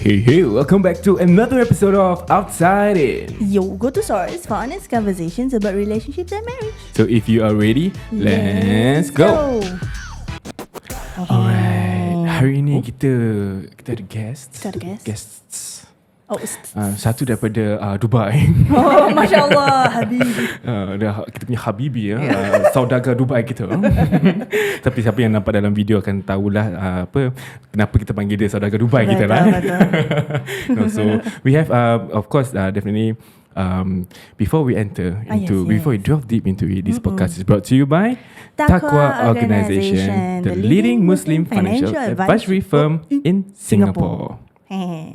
Hey, welcome back to another episode of Outside In. Your go-to source for honest conversations about relationships and marriage. So if you are ready, let's go. Alright, hari ni kita ada guests. Kita ada guests. Oh, satu daripada Dubai. Oh, Masya Allah, Habibi. Kita punya Habibi saudagar Dubai kita. Tapi siapa yang nampak dalam video akan tahulah kenapa kita panggil dia saudagar Dubai kita lah. No, so we have of course definitely before we enter into before we delve deep into it, this podcast is brought to you by TAQWA Organisation, the leading Muslim financial advisory firm in Singapore.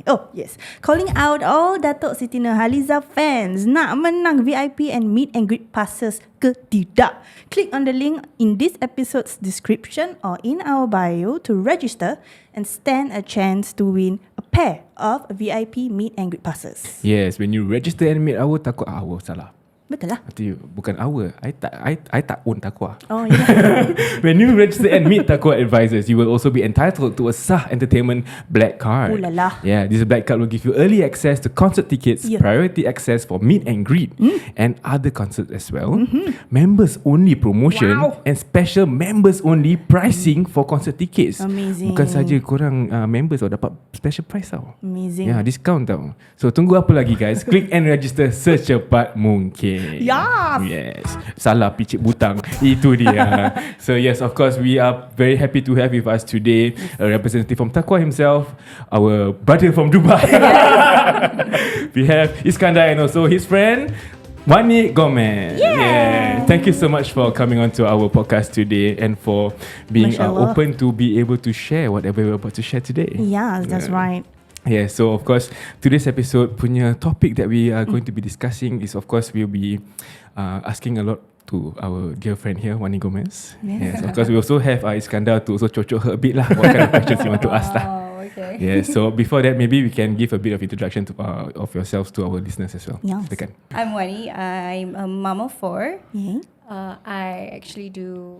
Oh yes, calling out all Datuk Siti Nurhaliza fans. Nak menang VIP and meet and greet passes ke tidak? Click on the link in this episode's description or in our bio to register and stand a chance to win a pair of VIP meet and greet passes. Yes, when you register and meet our TAQWA, salah. Betul lah. Bukan our. I tak own TAQWA. Oh yeah. When you register and meet TAQWA advisors, you will also be entitled to a SAH-Entertainment Black Card. Ooh la la. Yeah, this Black Card will give you early access to concert tickets, priority access for meet and greet, and other concerts as well. Members only promotion and special members only pricing for concert tickets. Amazing. Bukan saja korang members dapat special price tau. Amazing. Yeah, discount tau. So tunggu apa lagi guys? Click and register secepat mungkin. Yes. Salah picit butang. Itu dia. So yes, of course, we are very happy to have with us today a representative from TAQWA himself, our brother from Dubai. We have Iskandar and also his friend Wanie Gomez. Yeah. Thank you so much for coming on to our podcast today and for being open to be able to share whatever we're about to share today. Yeah, that's right. Yeah, so of course today's episode punya topic that we are going to be discussing is, of course, we'll be asking a lot to our dear friend here, Wanie Gomez. Yes, of course we also have Iskandar to also cocok her a bit lah. What kind of questions you want to ask lah? Okay. Yeah, so before that, maybe we can give a bit of introduction to of yourselves to our listeners as well. Yeah. I'm Wanie. I'm a mom of 4. Yeah. I actually do,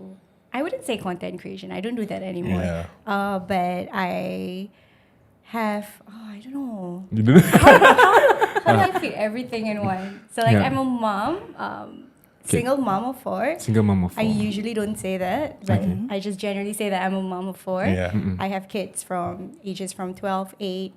I wouldn't say content creation. I don't do that anymore. Yeah. But I have, I don't know. You don't know? How do I fit everything in one? So like I'm a mom, single mom of 4. Single mom of 4. I usually don't say that, but I just generally say that I'm a mom of 4. Yeah. I have kids from ages from 12, 8.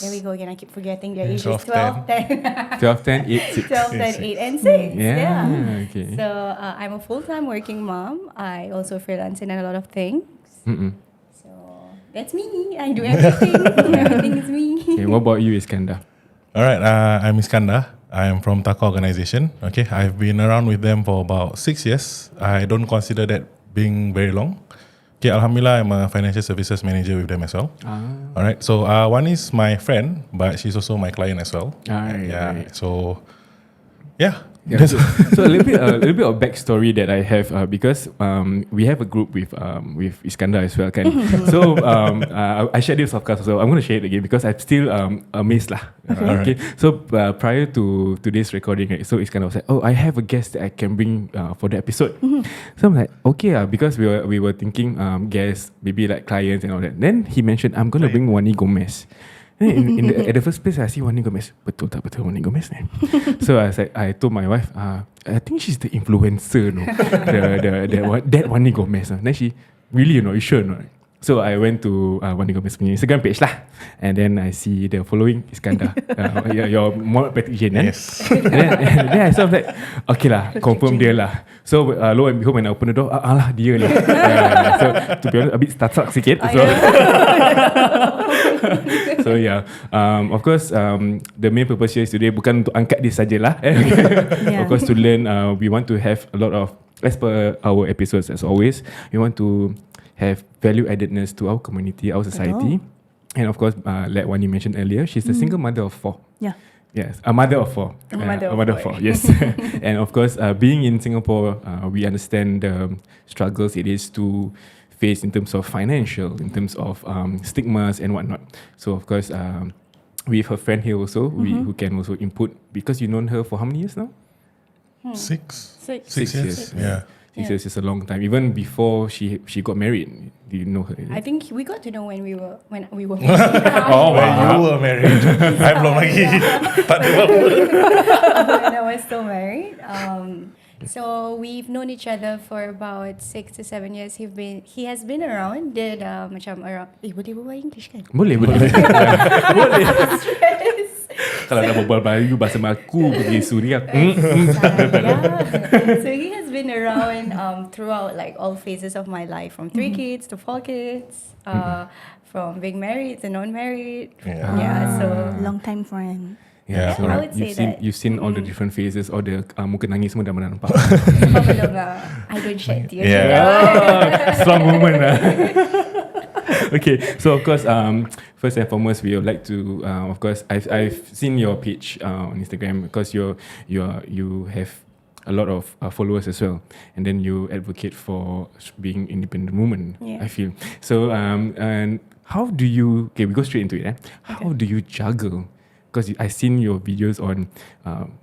There we go again. I keep forgetting their ages. 12, 10. 12, 10, 8, 6. 12, 10, 8, and 6. Yeah. Okay. So I'm a full-time working mom. I also freelance in a lot of things. So that's me. I do everything. Everything is me. Okay, what about you, Iskandar? Alright, I'm Iskandar. I am from TAQWA Organisation. Okay, I've been around with them for about 6 years. I don't consider that being very long. Okay, Alhamdulillah, I'm a financial services manager with them as well. Alright, so one is my friend, but she's also my client as well. Right. So yeah. Yeah, so a little bit of backstory that I have because we have a group with Iskandar as well, kan? So I shared this of course, so I'm going to share it again because I'm still amazed lah. Okay. So prior to today's recording, right, so Iskandar was like, "Oh, I have a guest that I can bring for the episode." So I'm like, "Okay, because we were thinking guests, maybe like clients and all that." Then he mentioned, "I'm going to bring Wanie Gomez." At the first place, I see Wanie Gomez. Betul tak betul Wanie Gomez ni? So I told my wife, I think she's the influencer, no? that Wanie Gomez. Then she, really, you sure not? So I went to Wanie Gomez punya Instagram page lah, and then I see the following Iskandar, your more practitioner. Yes. Then I sort of like, okay lah, confirm dia lah. So lo and behold, when I open the door, alah dia ni. So to be honest, a bit starstruck sikit. So yeah, of course, the main purpose here is today bukan untuk angkat dia sajalah. Of course, to learn, we want to have a lot of, as per our episodes as always, we want to have value addedness to our community, our society. And of course, like Wanie mentioned earlier, she's a single mother of 4. Yeah. Yes, a mother of 4. A mother of 4. Yes. And of course, being in Singapore, we understand the struggles it is to face in terms of financial, in terms of stigmas and whatnot. So of course, with her friend here also, who can also input, because you've known her for how many years now? 6 6 years. Yeah. 6 years is a long time. Even before she got married, do you know her? I think we got to know when we were Oh, when you were married. I belum lagi. Tak ada apa. when I was still married. So we've known each other for about 6 to 7 years. He has been around. Did macam around. Boleh berbual English kan? Boleh. Boleh. Stress. Kalau nak berbual Melayu bahasa Melayu pergi Suria. So he has been around throughout like all phases of my life, from 3 kids to 4 kids, from being married to non-married. So long time friend. Yeah, so I would say you've seen all the different phases, all the muka nangis semua dah pernah nampak. belum lah. I don't shed tears. Strong woman lah. Okay, so of course, first and foremost, we would like to, of course, I've seen your page on Instagram because you have a lot of followers as well, and then you advocate for being independent woman. I feel so. And how do you? Okay, we go straight into it. How do you juggle? Because I've seen your videos on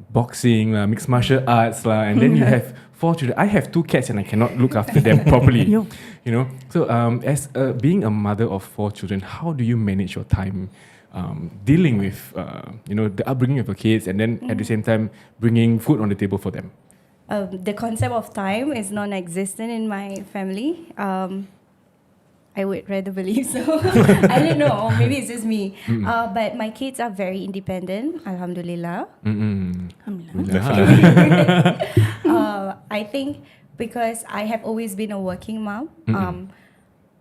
boxing, mixed martial arts, and then you have 4 children. I have 2 cats and I cannot look after them properly. You know, so as being a mother of 4 children, how do you manage your time dealing with the upbringing of your kids, and then at the same time bringing food on the table for them? The concept of time is non-existent in my family. I would rather believe so. I don't know. Maybe it's just me. But my kids are very independent. Alhamdulillah. I think because I have always been a working mom.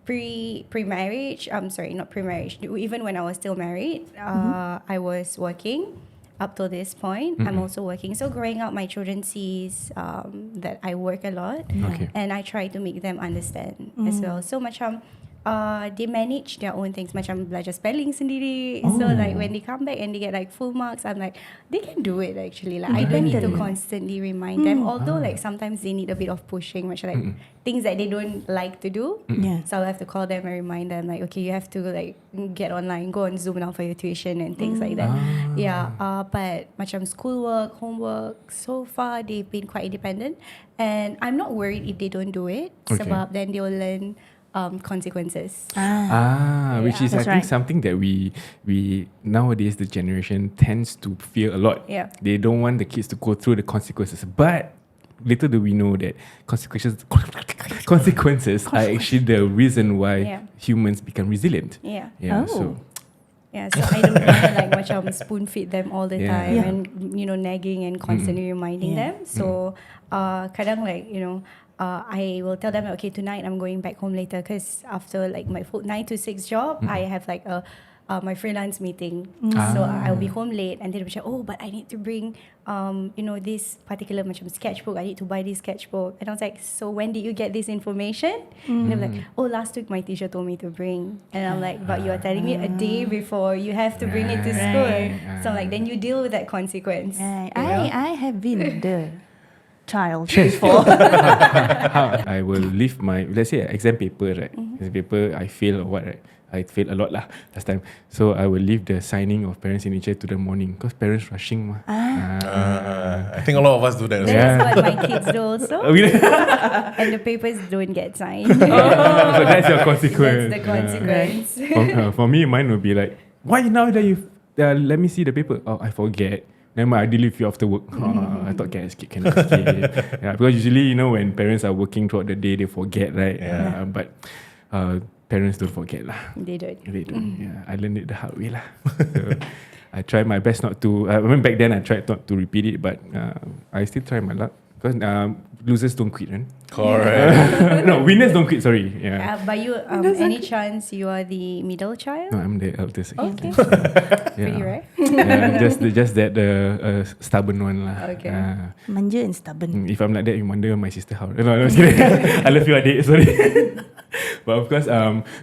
Pre-marriage. Sorry, not pre-marriage. Even when I was still married, I was working. Up to this point, I'm also working. So growing up, my children sees that I work a lot, and I try to make them understand as well. So macam they manage their own things. Macam belajar spelling sendiri. So like when they come back and they get like full marks, I'm like, they can do it actually. Like I don't need to constantly remind them. Although like sometimes they need a bit of pushing, macam like things that they don't like to do. So I'll have to call them and remind them like, okay, you have to like get online, go on Zoom now for your tuition and things like that. But macam schoolwork, homework, so far they've been quite independent, and I'm not worried if they don't do it. Sebab then they will learn consequences. Which is I think something that we nowadays the generation tends to fear a lot. They don't want the kids to go through the consequences, but little do we know that consequences are actually the reason why humans become resilient. So I don't want to like macam spoon feed them all the time and nagging and constantly reminding them. So kadang like I will tell them like, okay, tonight I'm going back home later because after like my full 9 to 6 job, I have like my freelance meeting. So I'll be home late, and then but I need to bring this particular macam sketchbook. I need to buy this sketchbook. And I was like, so when did you get this information? And they're like, last week my teacher told me to bring. And I'm like, but you are telling me a day before you have to bring it to school. So I'm like, then you deal with that consequence. I have been the child before. I will leave my, let's say exam paper, right? Exam paper I fail or what, right? I failed a lot lah last time. So I will leave the signing of parents signature to the morning because parents rushing mah. I think a lot of us do that. That's what my kids do also. And the papers don't get signed. So that's your consequence. That's the consequence. For me, mine will be like, why now that you let me see the paper? Oh, I forget. Then I deal with you after work. I thought can escape. Because usually when parents are working throughout the day, they forget, right? But parents don't forget lah. They don't. I learned it the hard way lah. So I try my best not to. I mean back then I tried not to repeat it, but I still try my luck because losers don't quit, right? Correct. No, winners don't quit. Sorry. But you, any chance you are the middle child? No, I'm the eldest. Okay. Pretty rare. Just that the stubborn one lah. Okay. Manja and stubborn. If I'm like that, you wonder my sister how. No, I'm kidding. I love you, adik. Sorry. But of course,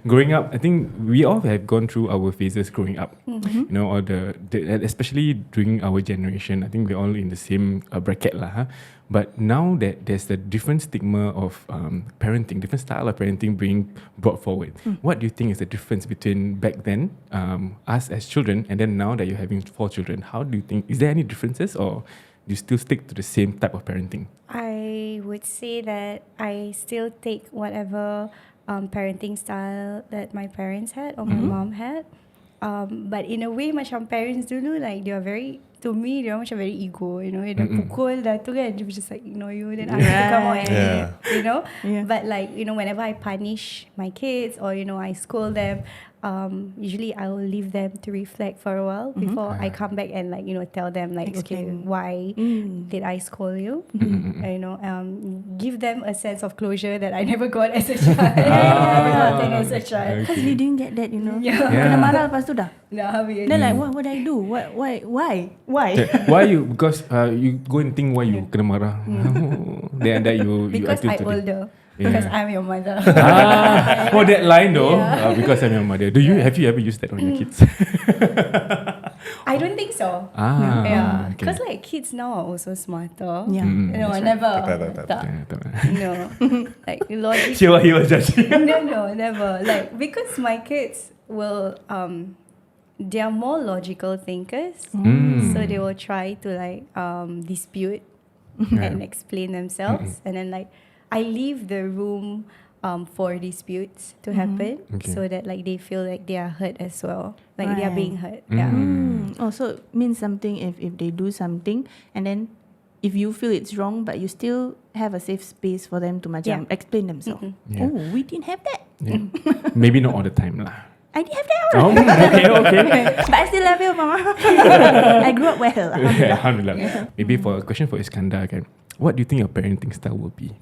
growing up, I think we all have gone through our phases growing up. All the especially during our generation, I think we're all in the same bracket lah. But now that there's the different stigma of parenting, different style of parenting being brought forward, what do you think is the difference between back then, us as children, and then now that you're having 4 children? How do you think, is there any differences, or do you still stick to the same type of parenting? I would would say that I still take whatever parenting style that my parents had or my mom had. But in a way macam parents dulu, like they are very, to me they are macam very ego, you know, dah pukul dah tu kan, they will just like ignore you, then ask you to come out and you know. But like, you know, whenever I punish my kids or, you know, I scold them, usually I will leave them to reflect for a while before I come back and, like, you know, tell them like, okay, why did I scold you? You know, give them a sense of closure that I never got as a child. Never got as a child. Because we didn't get that, you know. Yeah. Kena marah lepas tu dah. Nah, habis. Then like, what did I do? Why? Why you? Because you go and think why you kena marah. Then that you Because until I today. older. Because I'm your mother. For that line though, because I'm your mother. Have you ever used that on your kids? I don't think so. Yeah, because like kids now are also smarter. Yeah. No, never. Tak. No, like logic. He was judging. No, never. Like because my kids will they are more logical thinkers, so they will try to like dispute and explain themselves, and then like I leave the room for disputes to happen, so that like they feel like they are hurt as well, like they are being hurt. Yeah. Oh, so it means something if they do something and then if you feel it's wrong but you still have a safe space for them to macam explain themselves. Yeah. Oh, we didn't have that. Yeah. Maybe not all the time lah. I didn't have that. Okay. But I still love you, Mama. I grew up well. Alhamdulillah. Maybe for a question for Iskandar, kan, what do you think your parenting style will be?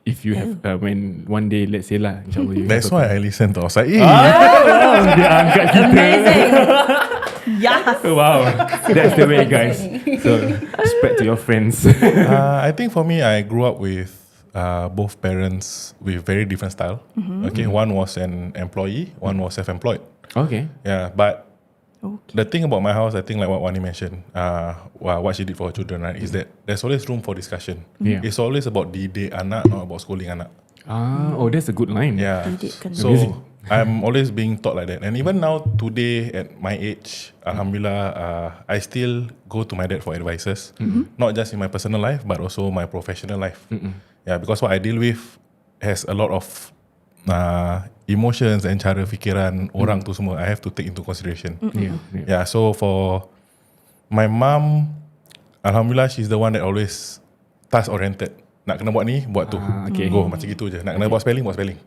If you have, when one day, let's say lah, insyaAllah. That's why I listen to outside. Dia angkat kita. Amazing. Yes. Wow. That's the way, guys. So, spread to your friends. I think for me, I grew up with both parents with very different style. Okay, one was an employee, one was self-employed. Okay. Yeah, but the thing about my house, I think like what Wani mentioned, what she did for her children, right, is that there's always room for discussion. Yeah. It's always about didik anak, not about scolding anak. Oh, that's a good line. Yeah. Didikkan. So Amazing. I'm always being taught like that. And even now, today, at my age, Alhamdulillah, I still go to my dad for advices. Not just in my personal life, but also my professional life. Yeah, because what I deal with has a lot of emotions and cara fikiran orang tu semua I have to take into consideration. Yeah, so for my mom, Alhamdulillah, she's the one that always task oriented. Nak kena buat ni, buat tu. Go, macam gitu je. Nak kena buat spelling, buat spelling.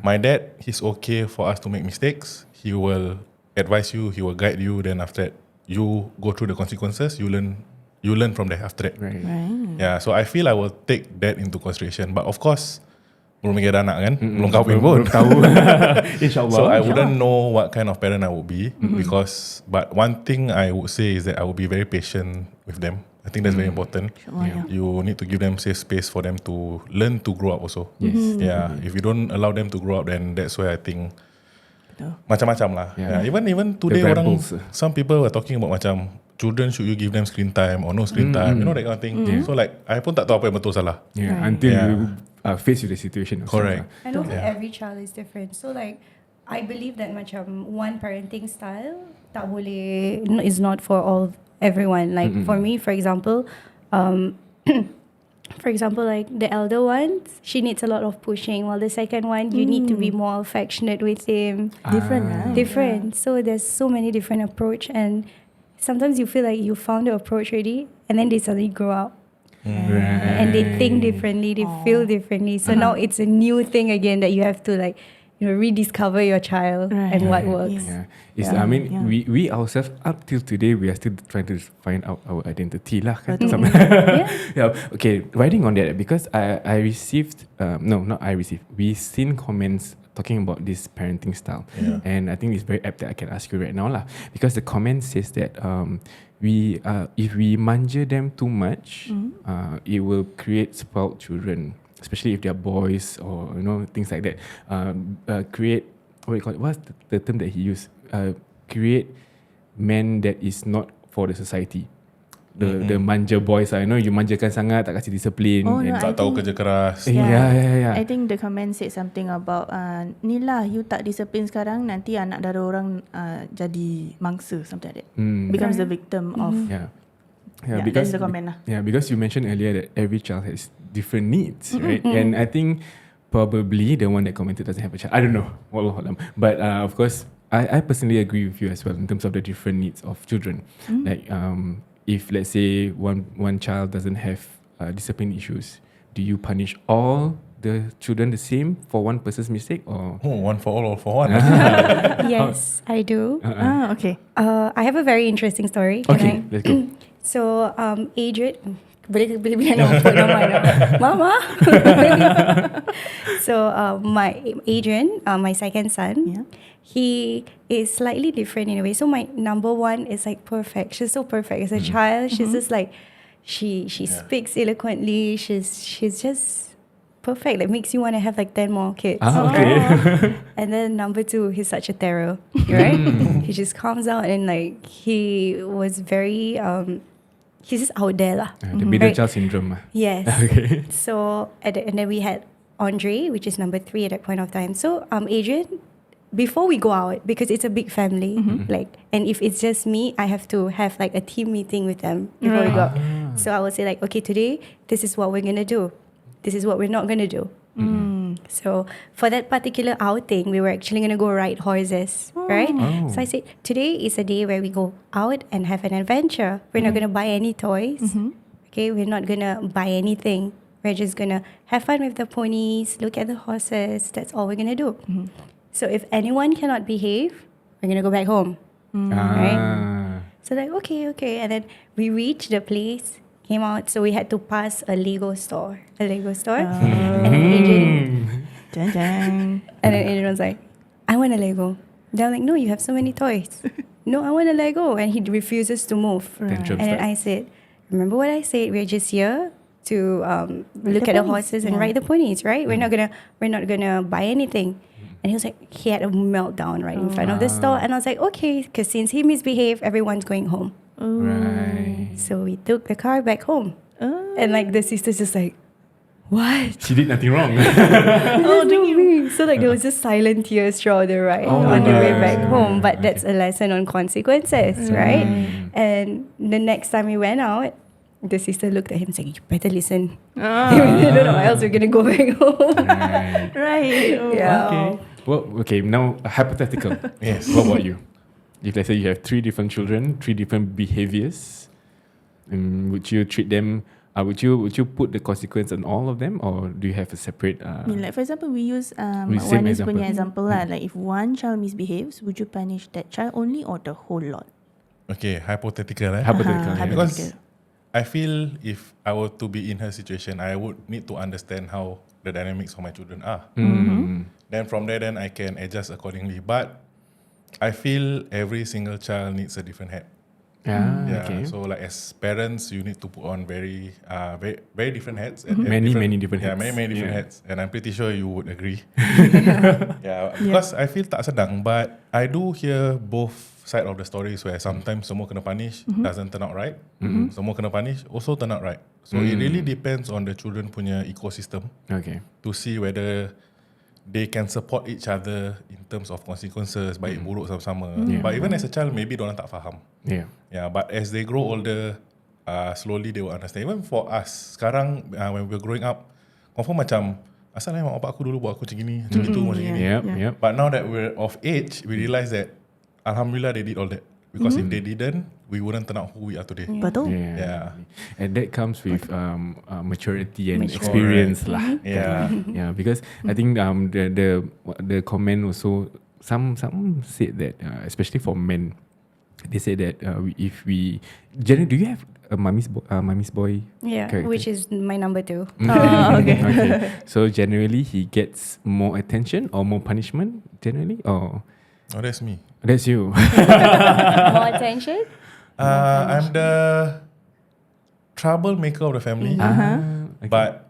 My dad, he's okay for us to make mistakes. He will advise you, he will guide you. Then after that, you go through the consequences. You learn from there after that. Right. Yeah, so I feel I will take that into consideration. But of course, belum lagi ada anak kan, belum kahwin pun. Belum tahu. InsyaAllah. So I wouldn't know what kind of parent I would be because. But one thing I would say is that I will be very patient with them. I think that's very important. You need to give them safe space for them to learn to grow up also. Yeah. If you don't allow them to grow up, then that's where I think macam-macam lah. Yeah. Even today orang, some people were talking about macam children, should you give them screen time or no screen time, you know, that kind of thing. So like I pun tak tahu apa yang betul salah. Until you face with the situation. Correct. And also every child is different. So like I believe that macam one parenting style tak boleh, is not for everyone. Like for me, for example, like the elder one, she needs a lot of pushing, while the second one, you need to be more affectionate with him. Different. So there's so many different approach, and sometimes you feel like you found the approach already, and then they suddenly grow up. And they think differently, they feel differently. So now it's a new thing again that you have to like, you know, rediscover your child and what works. I mean, we ourselves up till today, we are still trying to find out our identity lah. Kan? Okay, riding on that, because I received, we seen comments talking about this parenting style, and I think it's very apt that I can ask you right now lah, because the comment says that if we manja them too much, it will create spoiled children, especially if they're boys or things like that. Create, what do you call it? What's the term that he used? Create men that is not for the society. The manja boys, you manjakan sangat, tak kasih disiplin, tak tahu kerja keras. Yeah. I think the comment said something about ni lah, you tak disiplin sekarang, nanti anak dara orang jadi mangsa, something like that. Becomes the victim of that's the comment lah. Yeah, because you mentioned earlier that every child has different needs, right? And I think probably the one that commented doesn't have a child. I don't know. Wallahualam. But of course, I personally agree with you as well in terms of the different needs of children. Like if let's say one child doesn't have discipline issues, do you punish all the children the same for one person's mistake, or one for all for one? Yes, I do. Okay. I have a very interesting story. Can okay, I? let's go. So, Adrian, boleh bilang nama pun nama Mama. So, my Adrian, my second son, he is slightly different in a way. So my number one is like perfect. She's so perfect as a child. She's just like, she speaks eloquently. She's just perfect. That makes you want to have like 10 more kids. Okay. And then number two, he's such a terror, right? He just comes out and like he was very he's just out there lah. The middle child syndrome. Yes. Okay. So and then we had Andre, which is number 3 at that point of time. So Adrian, before we go out, because it's a big family, like, and if it's just me, I have to have like a team meeting with them before we go out. So I will say like, okay, today this is what we're gonna do. This is what we're not gonna do. So for that particular outing, we were actually gonna go ride horses, right? Oh. So I said, today is a day where we go out and have an adventure. We're not gonna buy any toys. Okay, we're not gonna buy anything. We're just gonna have fun with the ponies, look at the horses. That's all we're gonna do. So if anyone cannot behave, we're gonna go back home. Right? So like, okay. And then we reached the place, came out, so we had to pass a Lego store. And then Adrian was like, I want a Lego. They're like, no, you have so many toys. No, I want a Lego. And he refuses to move. Tantrums And then start. I said, remember what I said? We're just here to look at the horses and ride the ponies, right? We're not gonna buy anything. And he was like, he had a meltdown right in front of the store. And I was like, okay, because since he misbehaved, everyone's going home. Right. So we took the car back home. And like the sister's just like, what? She did nothing wrong. So like there was just silent tears throughout the ride Oh on the way my back God. home. But that's a lesson on consequences, right? And the next time we went out, the sister looked at him and said, you better listen. I don't know, or else we're gonna go back home. Right. Right. Yeah. Okay. Well, okay. Now, hypothetical. Yes. What about you? If let's say you have 3 different children, 3 different behaviors, would you treat them? Would you put the consequence on all of them, or do you have a separate? I mean, like for example, we use We same Wanie's example. punya example lah. Like if one child misbehaves, would you punish that child only or the whole lot? Okay, hypothetical. Hypothetical. yeah. Because I feel if I were to be in her situation, I would need to understand how the dynamics of my children are. Then from there, then I can adjust accordingly. But I feel every single child needs a different hat. Okay. So like as parents, you need to put on very different hats. And Many different yeah, hats. many different Yeah. hats. And I'm pretty sure you would agree. Because I feel tak sedang, but I do hear both side of the stories where sometimes semua kena punish doesn't turn out right. Semua kena punish also turn out right. So it really depends on the children punya ecosystem Okay. to see whether they can support each other in terms of consequences, baik buruk sama-sama. But even as a child, maybe diorang tak faham. Yeah, but as they grow older, slowly they will understand. Even for us, sekarang when we're growing up, confirm macam, asal mak bapak aku dulu buat aku macam gini, macam gitu, macam gini. Yep. But now that we're of age, we realize that, Alhamdulillah, they did all that. Because if they didn't, we wouldn't turn out who we are today. Betul. Yeah. And that comes with maturity and experience lah. Yeah. Yeah, because I think the comment also some said that especially for men, they say that if we generally, do you have a mommy's boy? Yeah, character? which is my number 2. Okay. So generally he gets more attention or more punishment generally, or Oh, that's me. that's you. More attention? I'm the troublemaker of the family. Okay. But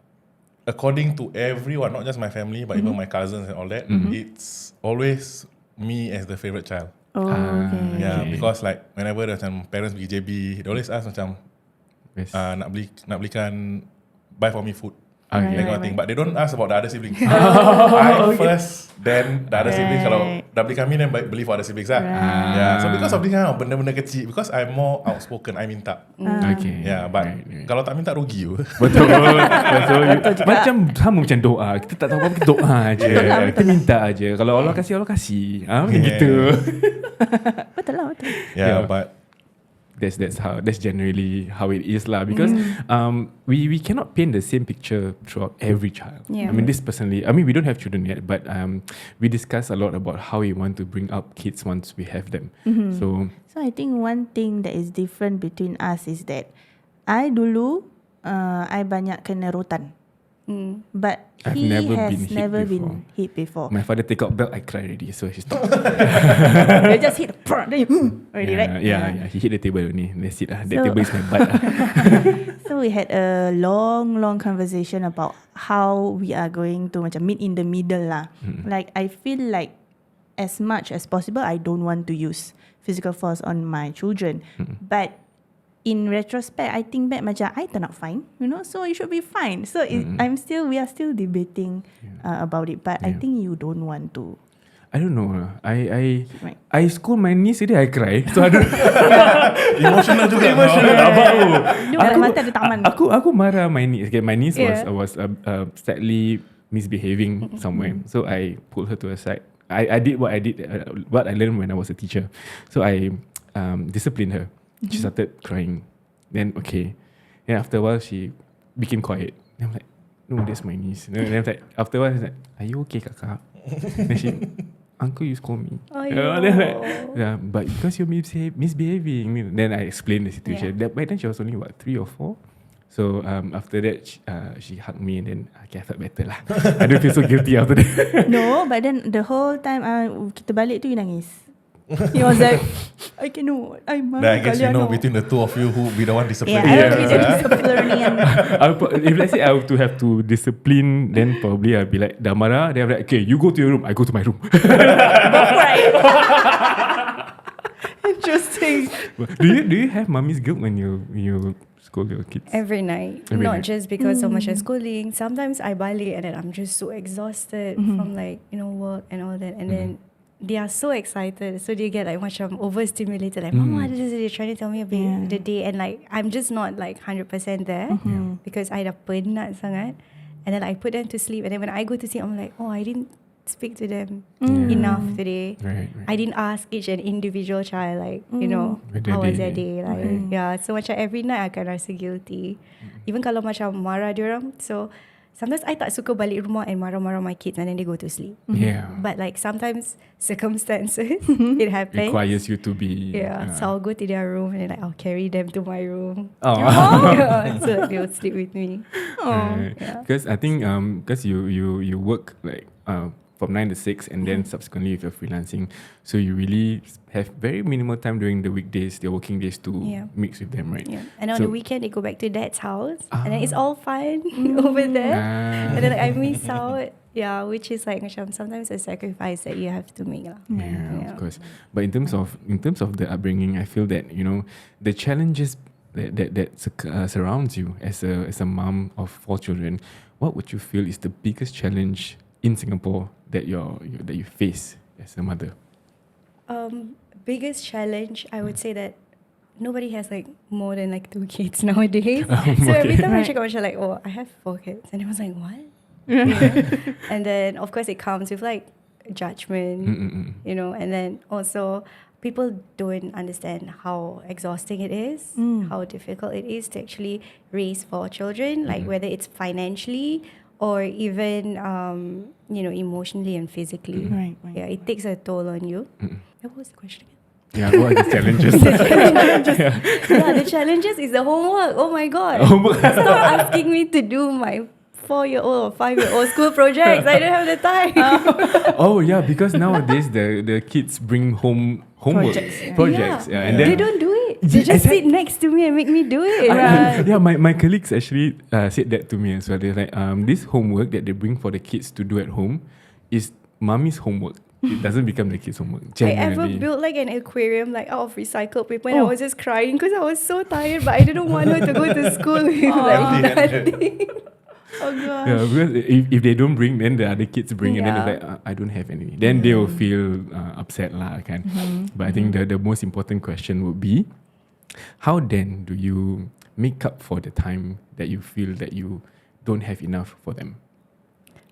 according to everyone, not just my family, but even my cousins and all that, it's always me as the favourite child. Okay. Yeah, Okay. because like whenever macam parents pergi JB, they always ask macam Yes. nak belikan buy for me food. Okay. That kind of thing. But they don't ask about the other siblings. I first Then the other siblings kalau dah beli kami, then beli for other siblings lah. Yeah. So because of this kind of benda-benda kecil, because I'm more outspoken, I minta. Okay. Yeah, but kalau tak minta rugi. Betul. Macam macam doa. Kita tak tahu apa, kita doa aje. Kita minta aje. Kalau Allah kasih, Allah kasih. Macam gitu. Betul lah, betul. Yeah, but that's generally how it is lah, because we cannot paint the same picture throughout every child. I mean, this personally, I mean, we don't have children yet, but we discuss a lot about how we want to bring up kids once we have them. So I think one thing that is different between us is that I dulu I banyak kena rotan. But I've he never has been hit never before. been hit before. My father take out belt, I cry already, so he stopped. They just hit then you already, right? Yeah, he hit the table only. That's it. That So- table is my butt. So we had a long conversation about how we are going to macam meet in the middle lah. Like I feel like as much as possible I don't want to use physical force on my children. But in retrospect, I think back macam I turn out fine, so it should be fine. So we are still debating about it. But I think you don't want to. I don't know. Right. I scold my niece today, I cry. So I don't. emotional juga. Abang Dia dalam mata ada taman. Aku marah my niece. Okay, my niece Yeah. was sadly misbehaving somewhere. So I pulled her to a side. I did what I did, what I learned when I was a teacher. So I disciplined her. She started crying. Then after a while she became quiet. Then I'm like, no, that's my niece. Then I'm like, after a while, I was like, are you okay, kakak? Then she, uncle, you scold me. Aiyo. Then I'm like, yeah, but because you're misbehaving. Then I explained the situation. Back then she was only 3 or 4. So after that she hugged me, and then I felt better lah. I don't feel so guilty after that. No, but then the whole time kita balik tu you nangis. He was like, I cannot. I'm Then I guess between the two of you who be the one disciplined. I will be the disciplinarian. If let's say I were to have to discipline, then probably I'll be like, dah marah, then I'm like, okay, you go to your room, I go to my room. Right. Interesting. Do you have mommy's guilt when you scold your kids? Every night. Every Not night. just because of much schooling. Sometimes I balik and then I'm just so exhausted from work and all that. And then they are so excited. So they get like macam overstimulated. Like, Mama, they're trying to tell me about the day. And like, I'm just not like 100% there because I dah penat sangat. And then I put them to sleep. And then when I go to sleep, I'm like, oh, I didn't speak to them enough today. Right. I didn't ask each an individual child like, With how their was their day. day. Like, yeah. So macam every night I akan rasa guilty. Even kalau macam marah diorang. So sometimes I tak suka balik rumah and marah-marah my kids and then they go to sleep. Yeah. But like sometimes circumstances, it happens. Requires you to be. Yeah. So I'll go to their room and then like, I'll carry them to my room. Oh. Yeah, so they will sleep with me. Yeah. Because I think because you work like from 9 to 6 and then subsequently if you're freelancing, so you really have very minimal time during the weekdays, the working days to mix with them, right? Yeah. And on the weekend they go back to dad's house and then it's all fun over there. And then like, I miss out. Yeah, which is like macam sometimes a sacrifice that you have to make lah. Yeah, of course. But in terms of the upbringing, I feel that the challenges that surrounds you as a mom of 4 children, what would you feel is the biggest challenge in Singapore that you face as a mother? Biggest challenge, I would say that nobody has like more than like 2 kids nowadays. So Okay. every time I check out, like, oh, I have 4 kids, and it was like, what? Yeah. And then of course it comes with like judgment, and then also people don't understand how exhausting it is, how difficult it is to actually raise 4 children, like whether it's financially or even emotionally and physically. Right. Yeah, it takes a toll on you. What was the question again? Yeah, what are the challenges? Yeah, the challenges is the homework. Oh my god. Stop asking me to do my 4-year-old or 5-year-old school projects. I don't have the time. Oh yeah, because nowadays the kids bring home homework projects. Yeah. And then They don't do it. They just sit next to me and make me do it. Yeah, my colleagues actually said that to me as well. They're like, this homework that they bring for the kids to do at home is mommy's homework. It doesn't become the kids' homework. I ever Genuinely. built like an aquarium like out of recycled paper and I was just crying because I was so tired but I didn't want her to go to school with like nothing. Oh gosh. Yeah, because if they don't bring, then the other kids bring, and then they're like, I don't have any. Then they will feel upset lah, kan. But I think the most important question would be, how then do you make up for the time that you feel that you don't have enough for them?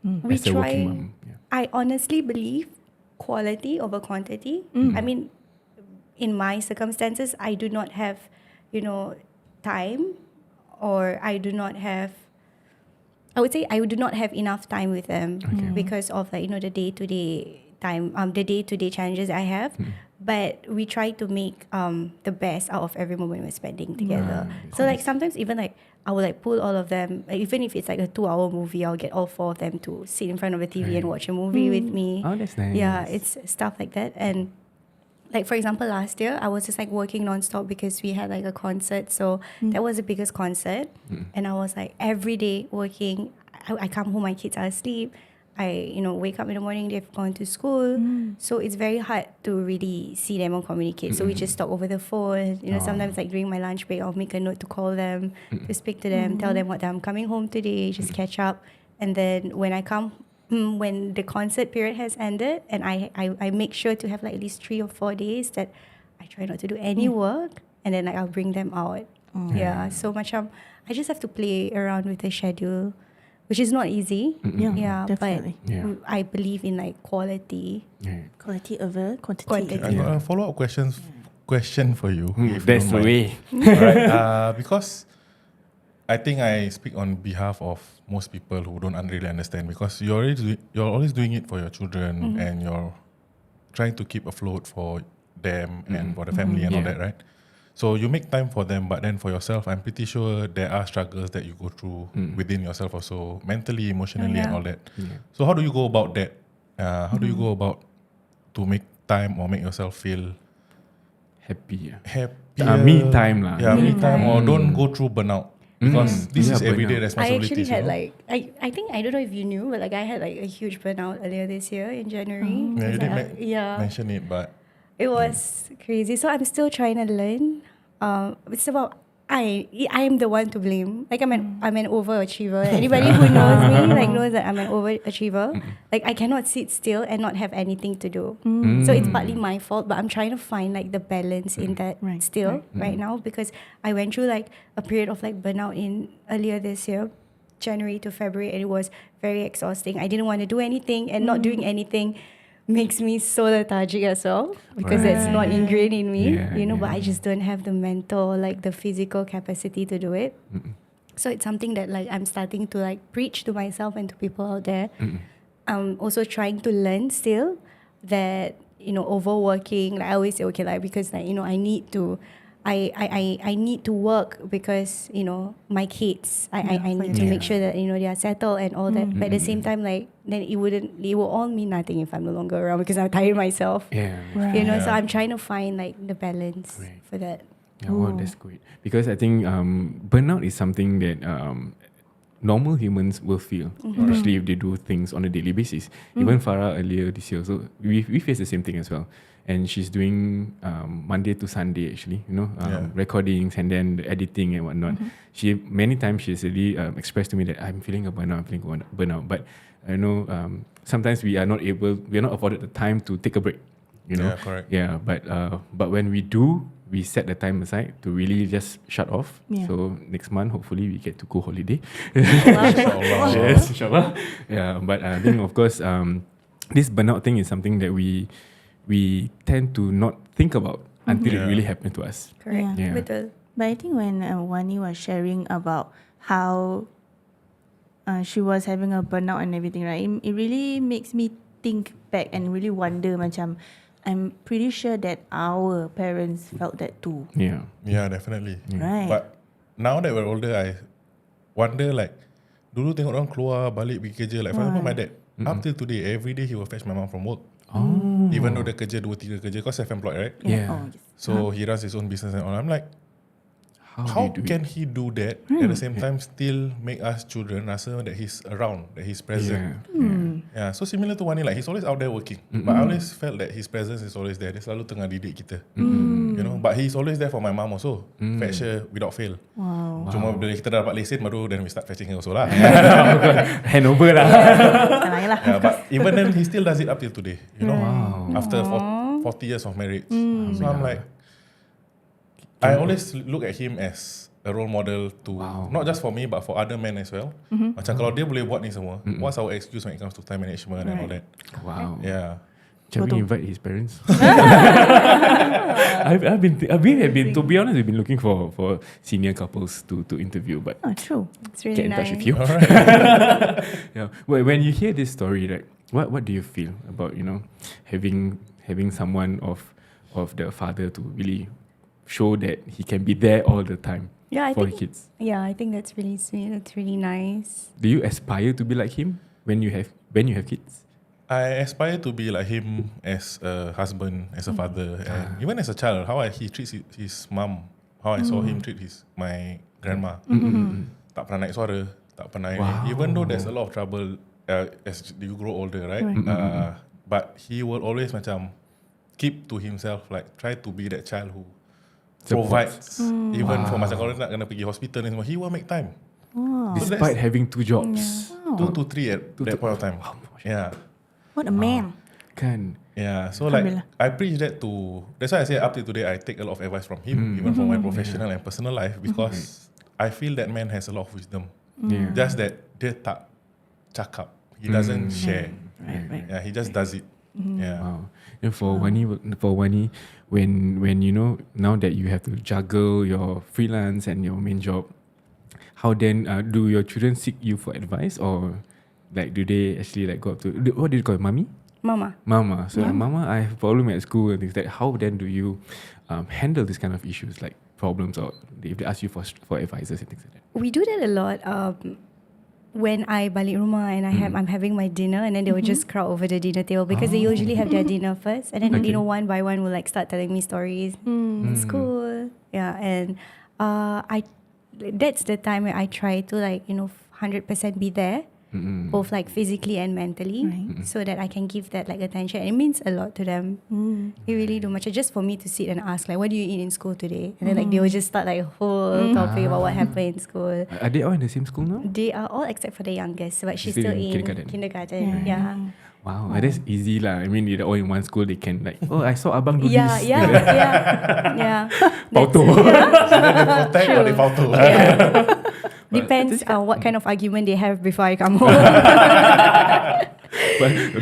We As a working try. mom. Yeah. I honestly believe quality over quantity. I mean, in my circumstances, I do not have, time, or I do not have. I would say I do not have enough time with them because of the day-to-day time, the day-to-day challenges I have. But we try to make the best out of every moment we're spending together. So like sometimes even like I will like pull all of them, like, even if it's like a 2-hour movie, I'll get all 4 of them to sit in front of the TV and watch a movie with me. Oh, that's nice. Yeah, it's stuff like that. And like for example, last year I was just like working nonstop because we had like a concert. So that was the biggest concert, and I was like every day working. I come home, my kids are asleep. I wake up in the morning, they've gone to school. So it's very hard to really see them or communicate. So we just talk over the phone. Sometimes like during my lunch break, I'll make a note to call them, to speak to them, tell them what I'm coming home today, just catch up. And then when I come, when the concert period has ended, and I make sure to have like at least 3 or 4 days that I try not to do any work, and then like I'll bring them out. Yeah, so macam I just have to play around with the schedule, which is not easy. Yeah, definitely. but I believe in like quality. Quality over quantity. Quantity. I got a follow-up question for you. if you That's don't the mind. way. Right? Because I think I speak on behalf of most people who don't really understand, because you're always doing it for your children, and you're trying to keep afloat for them and for the family and all that, right? So you make time for them, but then for yourself, I'm pretty sure there are struggles that you go through within yourself also, mentally, emotionally, and all that. So how do you go about that? How do you go about to make time or make yourself feel Happy. happy? Me time lah. Yeah, me time, or don't go through burnout. Because this is everyday I responsibility. actually had like I think I don't know if you knew, but like I had like a huge burnout earlier this year in January. Yeah, you Like, did mention it, but it was crazy. So I'm still trying to learn. It's about I am the one to blame. Like I'm an overachiever. Anybody who knows me like knows that I'm an overachiever. Like I cannot sit still and not have anything to do. So it's partly my fault, but I'm trying to find like the balance in that right now, because I went through like a period of like burnout in earlier this year, January to February, and it was very exhausting. I didn't want to do anything, and not doing anything makes me so lethargic as well, because it's not ingrained in me, but I just don't have the mental, like the physical capacity to do it. So it's something that like I'm starting to like preach to myself and to people out there. I'm also trying to learn still that, overworking, like I always say, okay, like because like, I need to I need to work because my kids I need to make sure that they are settled and all that, but at the same time like then it will all mean nothing if I'm no longer around, because I'm tired myself. So I'm trying to find like the balance for that. Yeah, well, that's great, because I think burnout is something that normal humans will feel, especially if they do things on a daily basis. Even Farah earlier this year, so we face the same thing as well. And she's doing Monday to Sunday actually, recordings and then the editing and whatnot. She many times she's really expressed to me that I'm feeling a burnout. But I know sometimes we are not afforded the time to take a break. Yeah, correct. Yeah, but when we do, we set the time aside to really just shut off. So next month, hopefully, we get to go holiday. Inshallah. Yes, inshallah. Yeah, but I think of course, this burnout thing is something that we tend to not think about until it really happened to us. Correct. Yeah. Betul. But I think when Wani was sharing about how she was having a burnout and everything, right? It really makes me think back and really wonder, macam, I'm pretty sure that our parents felt that too. Yeah. Yeah, definitely. Right. But now that we're older, I wonder like, dulu tengok orang keluar balik pergi kerja. Like for example, my dad, up till today, every day he will fetch my mom from work. Even though dia kerja 2-3 kerja, because self-employed, right? Yeah. Oh, yes. So he runs his own business and all. I'm like, How can he do that at the same time still make us children rasa that he's around, that he's present? Yeah. So similar to Wani, like he's always out there working, but I always felt that his presence is always there. Dia selalu tengah didik kita. You know, but he's always there for my mom also. Fetch her without fail. Wow. Cuma bila kita dah dapat lesen baru then we start fetching her also lah. Handover lah. Salah. Yeah, but even then he still does it up till today. You know, after 40 years of marriage. So I'm like, I always look at him as a role model to not just for me but for other men as well. Macam kalau dia boleh buat ni semua, what's our excuse when it comes to time management and all that? Wow. Yeah. Shall we invite his parents? I've been to be honest, we've been looking for senior couples to interview, but True. It's really get in touch nice. with you. Yeah. When you hear this story, right, what do you feel about, you know, having someone of the father to really show that he can be there all the time for the kids? Yeah, I think that's really sweet. That's really nice. Do you aspire to be like him when you have kids? I aspire to be like him as a husband, as a father, and even as a child. How he treats his mom, how I saw him treat my grandma. Tak pernah naik suara, tak pernah ini. Even though there's a lot of trouble as you grow older, right? But he will always macam keep to himself, like try to be that child who provides. Even for macam kalau nak kena pergi hospital ni semua, he will make time. Despite having 2 jobs. 2 to 3 at that point of time. Yeah. What a man. Kan. Yeah, so like I preach that to. That's why I say up to today I take a lot of advice from him, even for my professional and personal life, because I feel that man has a lot of wisdom. Just that dia tak cakap, he doesn't share. Right. Yeah, he just does it. Yeah. Wow. And for Wani, when you know now that you have to juggle your freelance and your main job, how then do your children seek you for advice, or like do they actually like go up to what do you call it, mommy? Mama. So mama, I have a problem at school and things like. How then do you handle this kind of issues, like problems, or if they ask you for advices and things like that? We do that a lot. When I balik rumah and I'm having my dinner, and then they will just crowd over the dinner table because they usually have their dinner first, and then you know, one by one will like start telling me stories in school. Yeah, and that's the time where I try to like, you know, 100% be there. Both like physically and mentally, so that I can give that like attention. And it means a lot to them. It really do much. Just for me to sit and ask like, what do you eat in school today? And then like they will just start like a whole topic about what happened in school. Are they all in the same school now? They are all except for the youngest, but she's still in kindergarten. Yeah. Wow, that's easy lah. I mean, they're all in one school. They can like, oh, I saw abang do this. Yeah. Pauto. They protect or they pauto. Depends on what kind of argument they have before I come home. But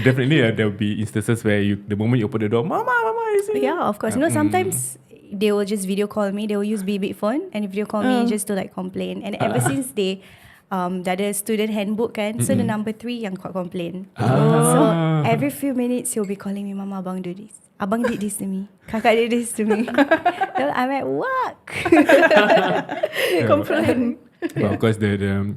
definitely there will be instances where the moment you open the door, mama, is it? Yeah, of course. You know, sometimes they will just video call me. They will use BB phone and video call me just to like complain. And ever since they dah ada student handbook kan, so the number 3 yang kuat complain. So every few minutes he'll be calling me, mama, abang do this. Abang did this to me. Kakak did this to me. Then I'm like, what? Complain. Well, of course, the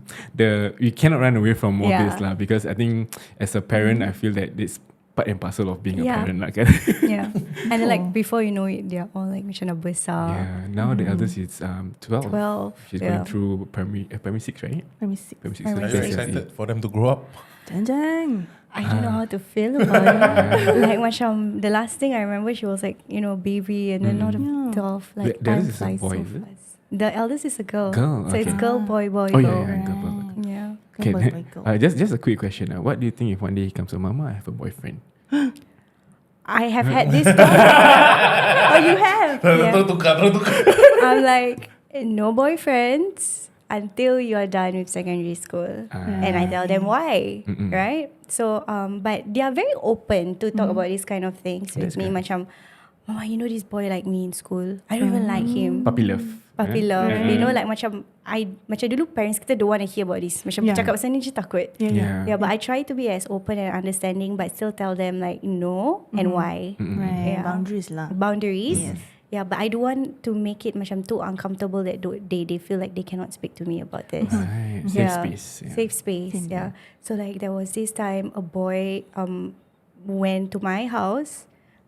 you cannot run away from all this lah, because I think as a parent, I feel that it's part and parcel of being a parent lah, kan? Yeah, and then like before you know it, they're all like macam dah besar. Yeah, now the eldest is 12. 12. She's going through primary 6, right? Primary 6. Primary 6. Are you excited for them to grow up? Jangan. I don't know how to feel about it. Like macam the last thing I remember, she was like, you know, baby, and then now the 12. Like The time eldest is a flies boy, so is it? fast. The eldest is a girl. Girl, So it's girl, boy, Oh girl. yeah, girl, boy. Yeah. Okay, Girl. just a quick question. What do you think if one day he comes to mama, I have a boyfriend? I have had this oh, you have? Yeah. Tukar. I'm like, no boyfriends until you're done with secondary school. And I tell them why, right? So, but they are very open to talk about these kind of things with me. Macam, mama, you know this boy like me in school. I don't even like him. Puppy love. Love. You know, like macam dulu parents kita don't want to hear about this. Macam cakap pasal ni je takut. Yeah. But I try to be as open and understanding, but still tell them like no and why. Right. Yeah. Boundaries lah. Boundaries. Yes. Yeah, but I don't want to make it macam too uncomfortable that they feel like they cannot speak to me about this. Right. Safe space. Yeah. Safe space. Yeah. So like there was this time a boy went to my house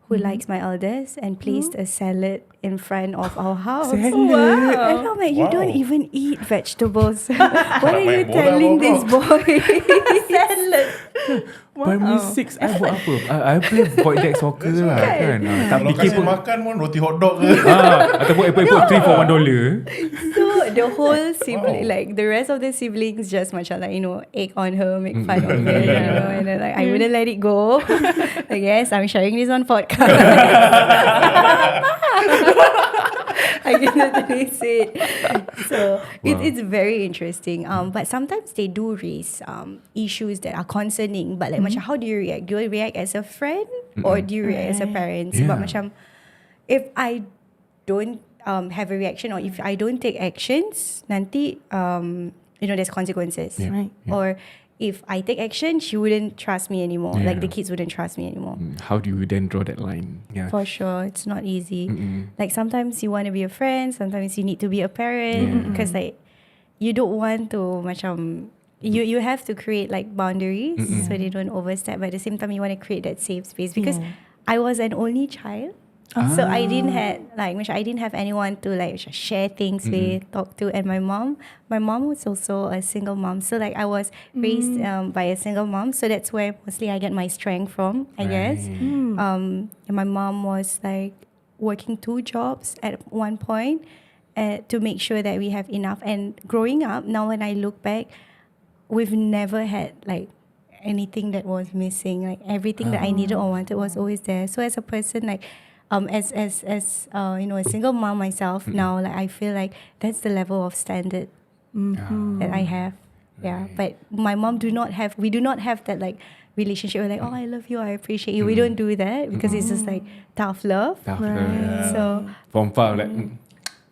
who likes my eldest and placed a salad in front of our house. Salad? And I'm like, you don't even eat vegetables. What are you telling this boy? Salad. Primary 6 I buat apa? I play void deck soccer lah kan. Tak Kalau fikir kasih pun makan pun roti hotdog ke. ataupun epok-epok 3 for $1. So the whole sibling, like the rest of the siblings, just macam like, egg on her, make fun of her, and then like I wouldn't let it go. Like, yes, I'm sharing this on podcast. I cannot really say it. So it's very interesting. But sometimes they do raise issues that are concerning. But like, macam, how do you react? Do you react as a friend or do you react as a parent? Yeah. But macam, if I don't have a reaction or if I don't take actions, nanti there's consequences. Yeah. Right. Yeah. Or if I take action, she wouldn't trust me anymore. Yeah. Like the kids wouldn't trust me anymore. How do you then draw that line? Yeah. For sure, it's not easy. Mm-mm. Like sometimes you want to be a friend, sometimes you need to be a parent because like you don't want to macam you have to create like boundaries so they don't overstep. But at the same time, you want to create that safe space because I was an only child. So I didn't have anyone to like share things with, talk to, and my mom was also a single mom. So like I was raised by a single mom. So that's where mostly I get my strength from, I guess. And my mom was like working 2 jobs at one point to make sure that we have enough. And growing up, now when I look back, we've never had like anything that was missing. Like everything that I needed or wanted was always there. So as a person, like as a single mom myself now, like I feel like that's the level of standard that I have. Yeah, but my mom we do not have that like relationship where like, oh, I love you, I appreciate you. We don't do that because it's just like tough love. Tough love. Yeah. So From far like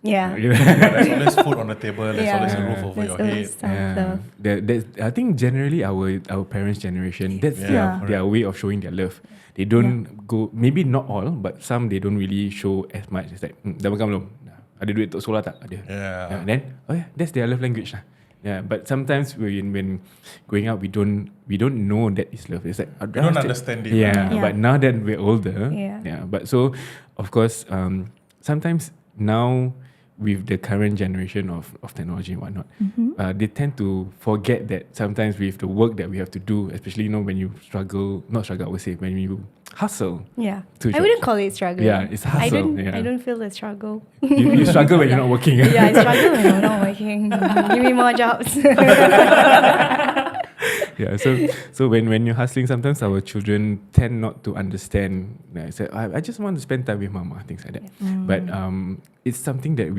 yeah. There's always food on the table. There's always a roof over your head. Tough love. That's, I think generally our parents' generation, that's Yeah. their way of showing their love. They don't go, maybe not all, but some they don't really show as much. It's like, dah makan belum? Ada duit untuk sekolah tak? Ada. Yeah. Then, that's their love language lah. Yeah, but sometimes when growing up, we don't know that is love. It's like We don't understand it. Yeah, Yeah. but now that we're older, Yeah. But so of course, sometimes now with the current generation of technology and whatnot, they tend to forget that sometimes with the work that we have to do, especially when you I would say when you hustle. Yeah. To I wouldn't call it struggling. Yeah, it's hustle. I don't feel the struggle. You struggle when you're not working. Yeah, I struggle when I'm not working. Give me more jobs. Yeah, so when you're hustling, sometimes our children tend not to understand. Say, I just want to spend time with mama, things like that. But it's something that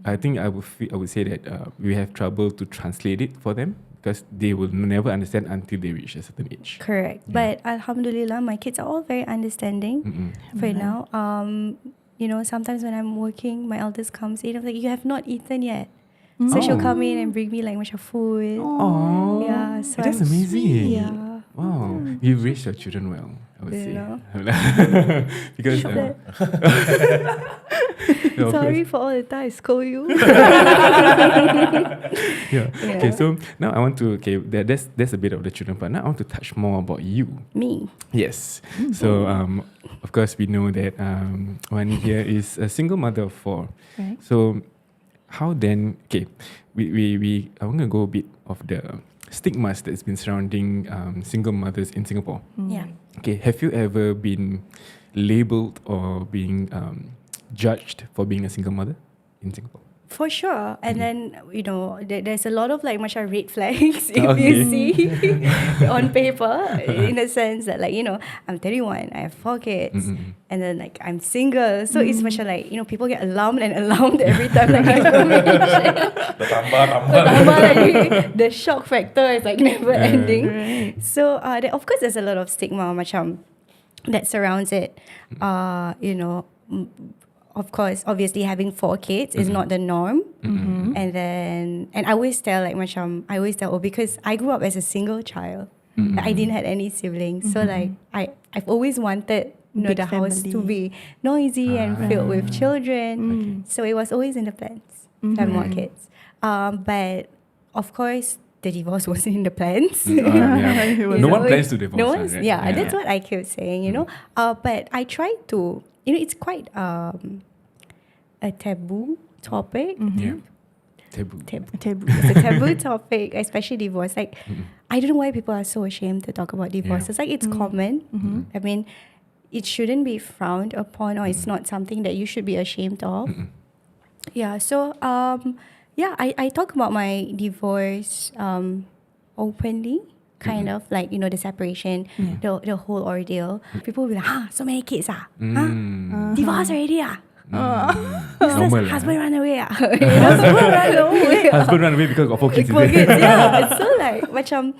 I think I would say that we have trouble to translate it for them because they will never understand until they reach a certain age. Correct. But Alhamdulillah, my kids are all very understanding for now. Sometimes when I'm working, my eldest comes in. I'm like, you have not eaten yet. So she'll come in and bring me like much food. Oh, Yeah, so that's I'm amazing. Yeah. Wow, you've raised your children well, I would say. Because of Sorry for all the time I scold you. yeah. Okay, so now I want to that's a bit of the children part. Now I want to touch more about you. Me. Yes. So of course we know that Wanie here is a single mother of 4. Right. So how then? Okay, we I want to go a bit of the stigmas that's been surrounding single mothers in Singapore. Yeah. Okay, have you ever been labelled or being judged for being a single mother in Singapore? For sure. And then, there's a lot of like much red flags if Okay. you see on paper, in a sense that like, I'm 31, I have 4 kids, and then like I'm single. So it's much like, people get alarmed every time like information. The shock factor is like never ending. Right. So of course there's a lot of stigma macam that surrounds it. Of course, obviously having 4 kids is not the norm. And I always tell because I grew up as a single child. I didn't have any siblings. So like I've always wanted Big the house to family. be noisy and filled with children. So it was always in the plans to have more kids. But of course, the divorce wasn't in the plans. No one plans to divorce. No one's, right? that's what I kept saying, you know. But I tried to, you know, it's quite a taboo topic. Yeah. Taboo. It's a taboo topic, especially divorce. Like, I don't know why people are so ashamed to talk about divorce. It's like, it's common. I mean, it shouldn't be frowned upon, or it's not something that you should be ashamed of. Yeah, so I talk about my divorce openly, kind of like, you know, the separation, the whole ordeal. People will be like, so many kids divorce already Normal husband run away Husband run away because of 4 kids. Yeah, so like macam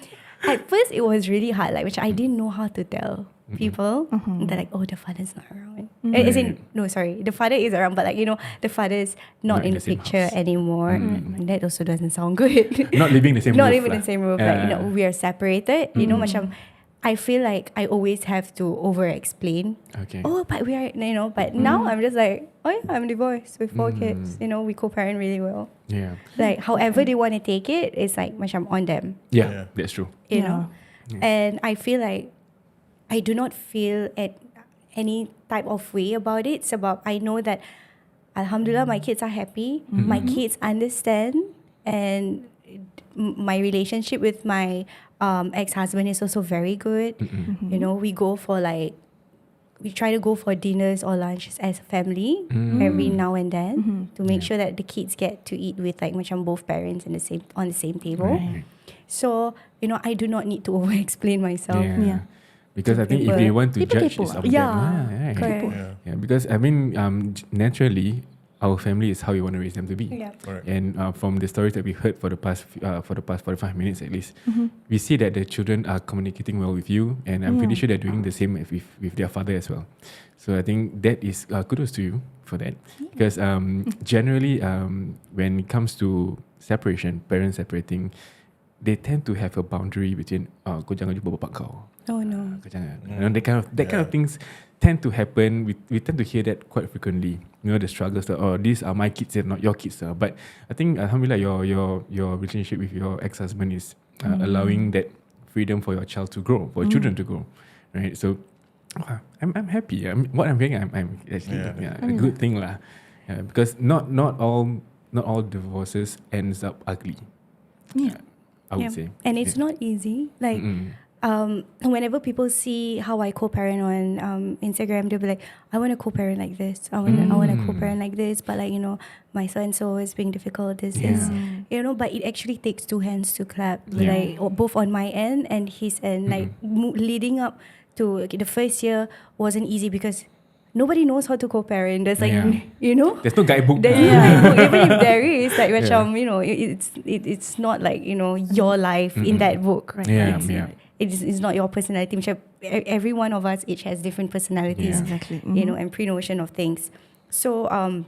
at first it was really hard, like which I didn't know how to tell people. They're like, oh, the father's not around. As in, no, sorry, the father is around, but like, you know, the father's not in the same picture house anymore. And that also doesn't sound good. Not living in the same Not roof. living in the same roof. Like, you know, we are separated. You know, macam I feel like I always have to over-explain. Okay. Oh, but we are, you know, but now I'm just like, oh yeah, I'm divorced with 4 kids. You know, we co-parent really well. Yeah. Like, however they want to take it, it's like, macam on them. Yeah, that's true. You know? And I feel like I do not feel at any type of way about it. It's about, I know that, Alhamdulillah, my kids are happy. My kids understand. And my relationship with my ex-husband is also very good. You know, we try to go for dinners or lunches as a family every now and then to make sure that the kids get to eat with like macam both parents on the same table. Right. So, you know, I do not need to over-explain myself. Yeah. Because I think if they want to People judge, kepo. it's up to Yeah, them. Right. correct. Yeah, because I mean, naturally, our family is how we want to raise them to be. Yeah. Correct. And from the stories that we heard for the past 45 minutes at least, we see that the children are communicating well with you, and I'm pretty sure they're doing the same with their father as well. So I think that is kudos to you for that, because generally when it comes to separation, parents separating, they tend to have a boundary between kau jangan jumpa bapak kau. Oh no. Kau jangan. You know, that kind of things tend to happen. We tend to hear that quite frequently. You know, the struggles that, oh, these are my kids and not your kids. But I think alhamdulillah your relationship with your ex-husband is allowing that freedom for your child to grow, for children to grow. Right? So I'm happy. What I'm hearing, I'm actually a good thing lah. Because not all divorces ends up ugly. I would say. And it's not easy. Like whenever people see how I co-parent on Instagram, they'll be like, I want to co-parent like this. I want to co-parent like this. But like, you know, my so-and-so is being difficult. This is, you know, but it actually takes 2 hands to clap. Like both on my end and his end. Like leading up to the first year wasn't easy because nobody knows how to co-parent. There's like, you know, there's no guidebook. Even if there is, like, you know, it's not like, you know, your life in that book. Right? It's not your personality. Which every one of us each has different personalities, you know, and pre-notion of things. So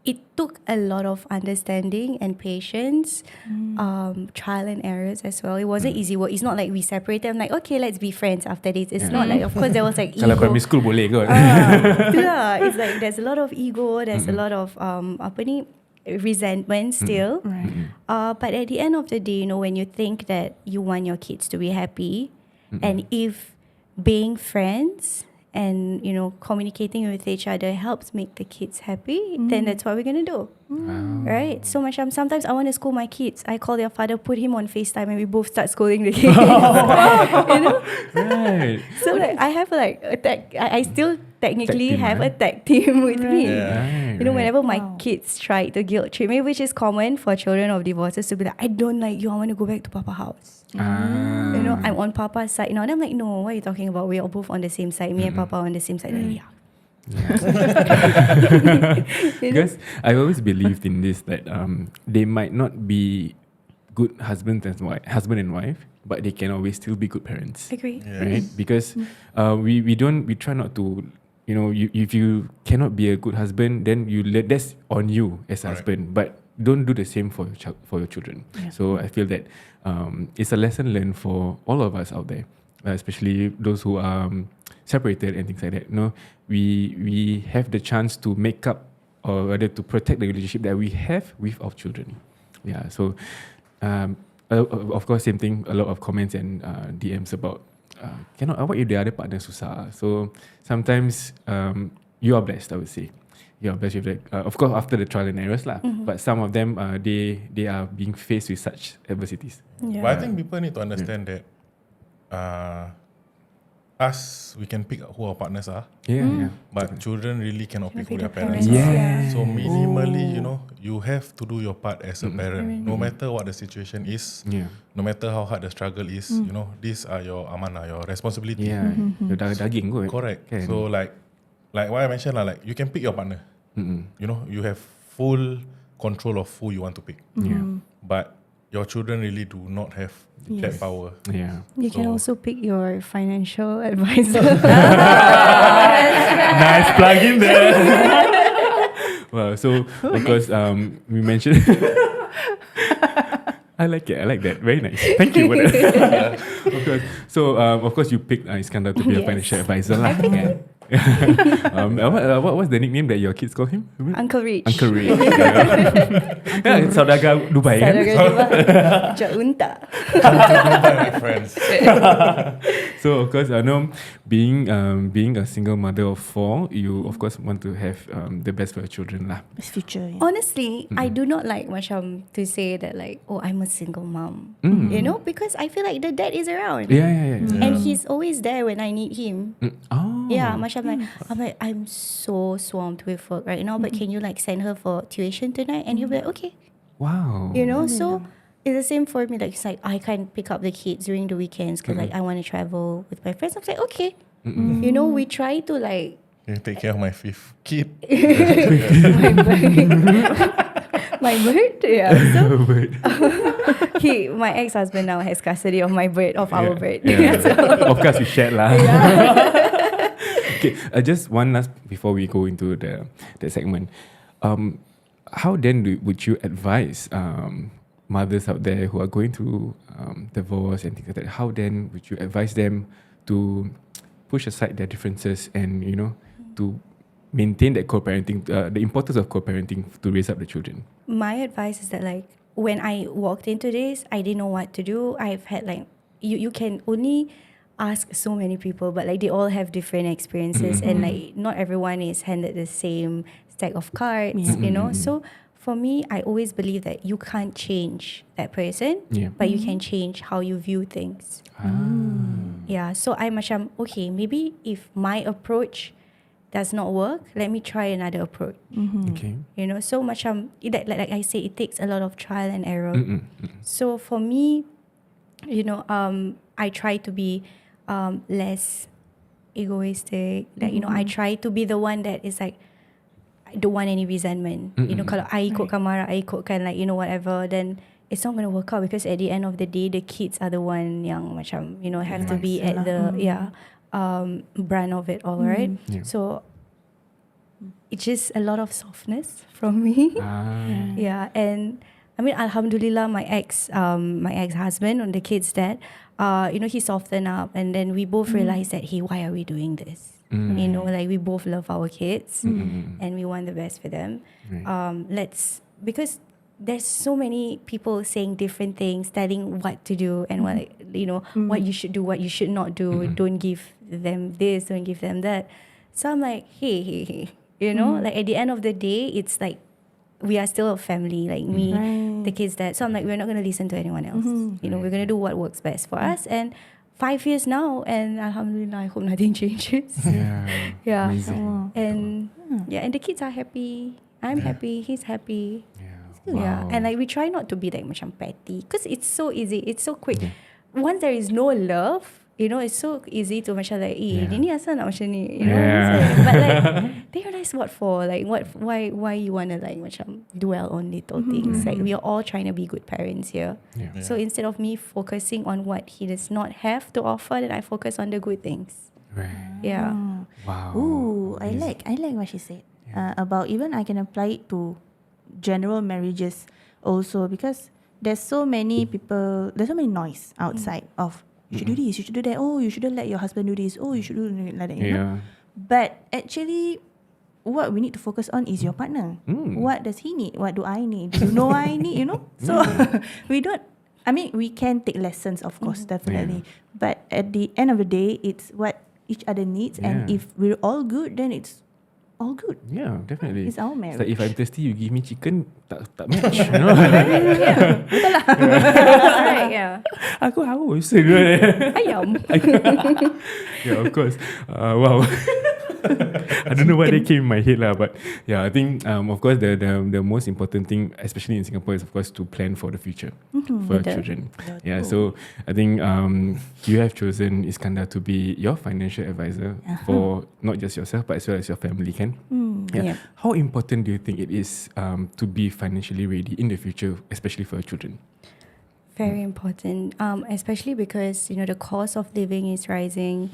it took a lot of understanding and patience, trial and errors as well. It wasn't easy work. It's not like we separated. I'm like, okay, let's be friends after this. It's not like, of course, there was like ego. Kalau primary school boleh kot. It's like there's a lot of ego. There's a lot of resentment still. But at the end of the day, you know, when you think that you want your kids to be happy, and if being friends and, you know, communicating with each other helps make the kids happy, then that's what we're going to do. Right? So much. Sometimes I want to scold my kids. I call their father, put him on FaceTime, and we both start scolding the kids. You know? Right. So like I have like a tag. I still technically have a tag team with me. Right, You know, whenever my kids try to guilt trip me, which is common for children of divorces to be like, I don't like you, I want to go back to Papa's house. You know, I'm on Papa's side now. And I'm like, no, what are you talking about? We are both on the same side. Me and Papa on the same side. Like, Because I always believed in this, that they might not be good husband and wife, but they can always still be good parents. Agree. Right? Because we try not to, you know, if you cannot be a good husband, then that's on you as a husband, but don't do the same for your children. So I feel that it's a lesson learned for all of us out there, especially those who are separated and things like that. You know, we have the chance to make up, or rather to protect the relationship that we have with our children. Yeah. So of course, same thing. A lot of comments and DMs about cannot. What if the other partner susah? So sometimes you are blessed, I would say. You are blessed with that. Of course, after the trial and errors lah. But some of them, they are being faced with such adversities. Yeah. But I think people need to understand that us, we can pick who our partners are, Yeah. but children really cannot pick who their their parents parents. are. Yeah. So minimally, you have to do your part as a parent, no matter what the situation is, Yeah. no matter how hard the struggle is. These are your amanah, your responsibility. Yeah. Your daging kot. Correct. Kan? So like what I mentioned, like you can pick your partner. You have full control of who you want to pick. Yeah. But your children really do not have that power. Yeah. You can So- also pick your financial advisor. Nice plug in there. Well, so of course, we mentioned. I like it. I like that. Very nice. Thank you for that. Of course. So of course, you picked Iskandar to be a Yes. financial advisor lah. Kan? What's the nickname that your kids call him? Uncle Rich. Uncle Ray. Yeah, saudagar Dubai kan? Jaunta. My friends. So of course, I know being a single mother of 4, you of course want to have the best for your children lah. Best future. Yeah. Honestly, I do not like macam to say that like, oh, I'm a single mom. Because I feel like the dad is around. Yeah. And he's always there when I need him. Oh. Yeah, macam I'm so swamped with work right now, but can you like send her for tuition tonight? And he'll be like, okay. Wow. So it's the same for me. Like it's like I can't pick up the kids during the weekends because like I want to travel with my friends. I'm like, okay. We try to like You take care of my 5th kid. my bird. Yeah. So my ex-husband now has custody of my bird, of our bird. Yeah. So, Of course, we shared lah. Okay, just one last before we go into the segment. How then would you advise mothers out there who are going through divorce and things like that? How then would you advise them to push aside their differences and to maintain that co-parenting, the importance of co-parenting to raise up the children? my advice is that like when I walked into this, I didn't know what to do. I've had like you can only ask so many people, but like they all have different experiences, and like not everyone is handed the same stack of cards, So for me, I always believe that you can't change that person, but you can change how you view things. Yeah, so I macam, okay, maybe if my approach does not work, let me try another approach. Okay. So macam, like I say, it takes a lot of trial and error. So for me, I try to be less egoistic. Like, I try to be the one that is like, I don't want any resentment. Kalau I ikutkan marah, I ikutkan like, whatever, then it's not going to work out, because at the end of the day, the kids are the one yang macam, have to be at the, brand of it all, right? Yeah. So it's just a lot of softness from me. Yeah, and I mean, alhamdulillah, my ex-husband and the kids' dad, he softened up, and then we both realized that, hey, why are we doing this? Like we both love our kids, and we want the best for them. Right. Because there's so many people saying different things, telling what to do and what what you should do, what you should not do. Don't give them this, don't give them that. So I'm like, hey, like at the end of the day, it's like we are still a family, like me, the kids, dad. So I'm like, we're not going to listen to anyone else. We're going to do what works best for us. And 5 years now, and alhamdulillah, I hope nothing changes. Yeah. Amazing. And and the kids are happy. I'm happy. He's happy. Wow. And like we try not to be like macam petty, because it's so easy. It's so quick. Once there is no love, it's so easy to macam like, dia ni asal nak macam ni, But like, they realize what for, like why you wanna like macam dwell on little things. Like we are all trying to be good parents here. So instead of me focusing on what he does not have to offer, then I focus on the good things. Right. Yeah. Wow. Ooh, I like what she said. About even I can apply it to general marriages also, because there's so many people, there's so many noise outside of you should do this, you should do that, oh, you shouldn't let your husband do this, oh, you should do like that. But actually, what we need to focus on is your partner. What does he need? What do I need? Do you know what I need? So we don't, I mean, we can take lessons, of course, definitely. But at the end of the day, it's what each other needs. And if we're all good, then it's all good. Yeah, definitely. It's our marriage. It's like if I'm thirsty, you give me chicken, tak match. You know? Right, yeah. Aku haus. Ayam. Yeah, of course. Wow. I don't know why they came in my head lah, but yeah, I think of course the most important thing, especially in Singapore, is of course to plan for the future for your children. Yeah, so I think you have chosen Iskandar to be your financial advisor for not just yourself but as well as your family. Yeah. How important do you think it is to be financially ready in the future, especially for your children? Very important, especially because the cost of living is rising,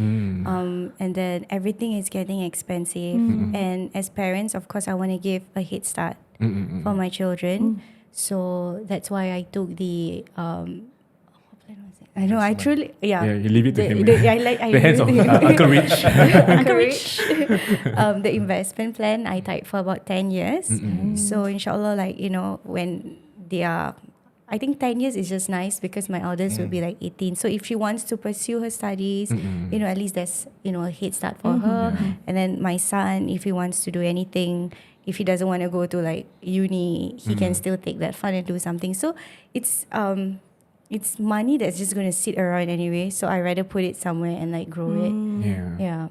and then everything is getting expensive. And as parents, of course, I want to give a head start for my children. So that's why I took the. What plan was it? I know. I truly, Yeah, you leave it to him. The hands of Uncle Rich. Uncle Rich. The investment plan I typed for about 10 years. So inshallah, when they are. I think 10 years is just nice because my eldest will be like 18. So if she wants to pursue her studies, at least there's, a head start for her. And then my son, if he wants to do anything, if he doesn't want to go to like uni, he can still take that fund and do something. So it's money that's just going to sit around anyway. So I rather put it somewhere and like grow it. Yeah.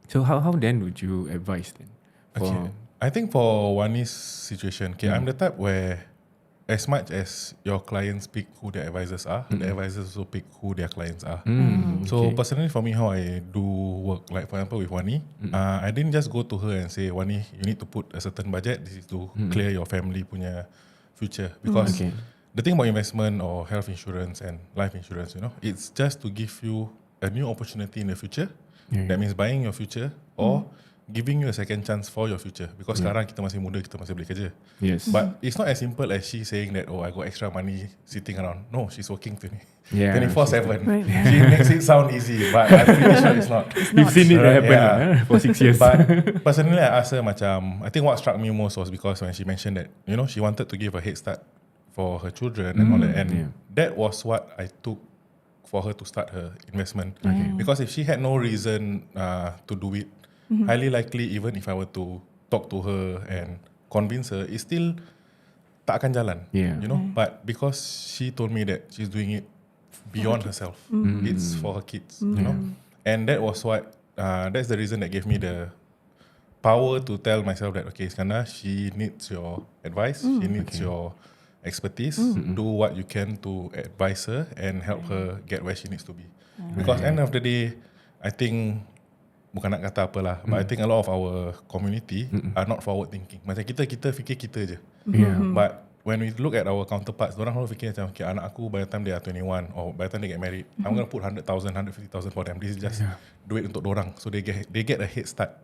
So how then would you advise then? Okay. I think for Wani's situation, I'm the type where as much as your clients pick who their advisors are, the advisors also pick who their clients are. So personally for me, how I do work, like for example with Wani, I didn't just go to her and say, Wani, you need to put a certain budget. This is to clear your family punya future. Because the thing about investment or health insurance and life insurance, it's just to give you a new opportunity in the future. That means buying your future or giving you a second chance for your future. Because sekarang kita masih muda, kita masih boleh kerja. Yes. But it's not as simple as she saying that, I got extra money sitting around. No, she's working 24/7. Right. She makes it sound easy, but I'm pretty sure it's not. You've seen it happen for 6 years. But personally, I asked her I think what struck me most was because when she mentioned that, she wanted to give a head start for her children and all that. And that was what I took for her to start her investment. Because if she had no reason to do it, highly likely even if I were to talk to her and convince her, it's still tak akan jalan. But because she told me that she's doing it beyond herself, it's for her kids, and that was what that's the reason that gave me the power to tell myself that Iskandar, she needs your advice, she needs your expertise. Do what you can to advise her and help her get where she needs to be. Because end of the day, I think bukan nak kata apalah, but I think a lot of our community are not forward thinking. Macam kita fikir kita je. But when we look at our counterparts, orang selalu fikir macam, anak aku by the time they are 21 or by the time they get married, I'm going to put 100,000, 150,000 for them. This is just duit untuk dorang. So they get a head start.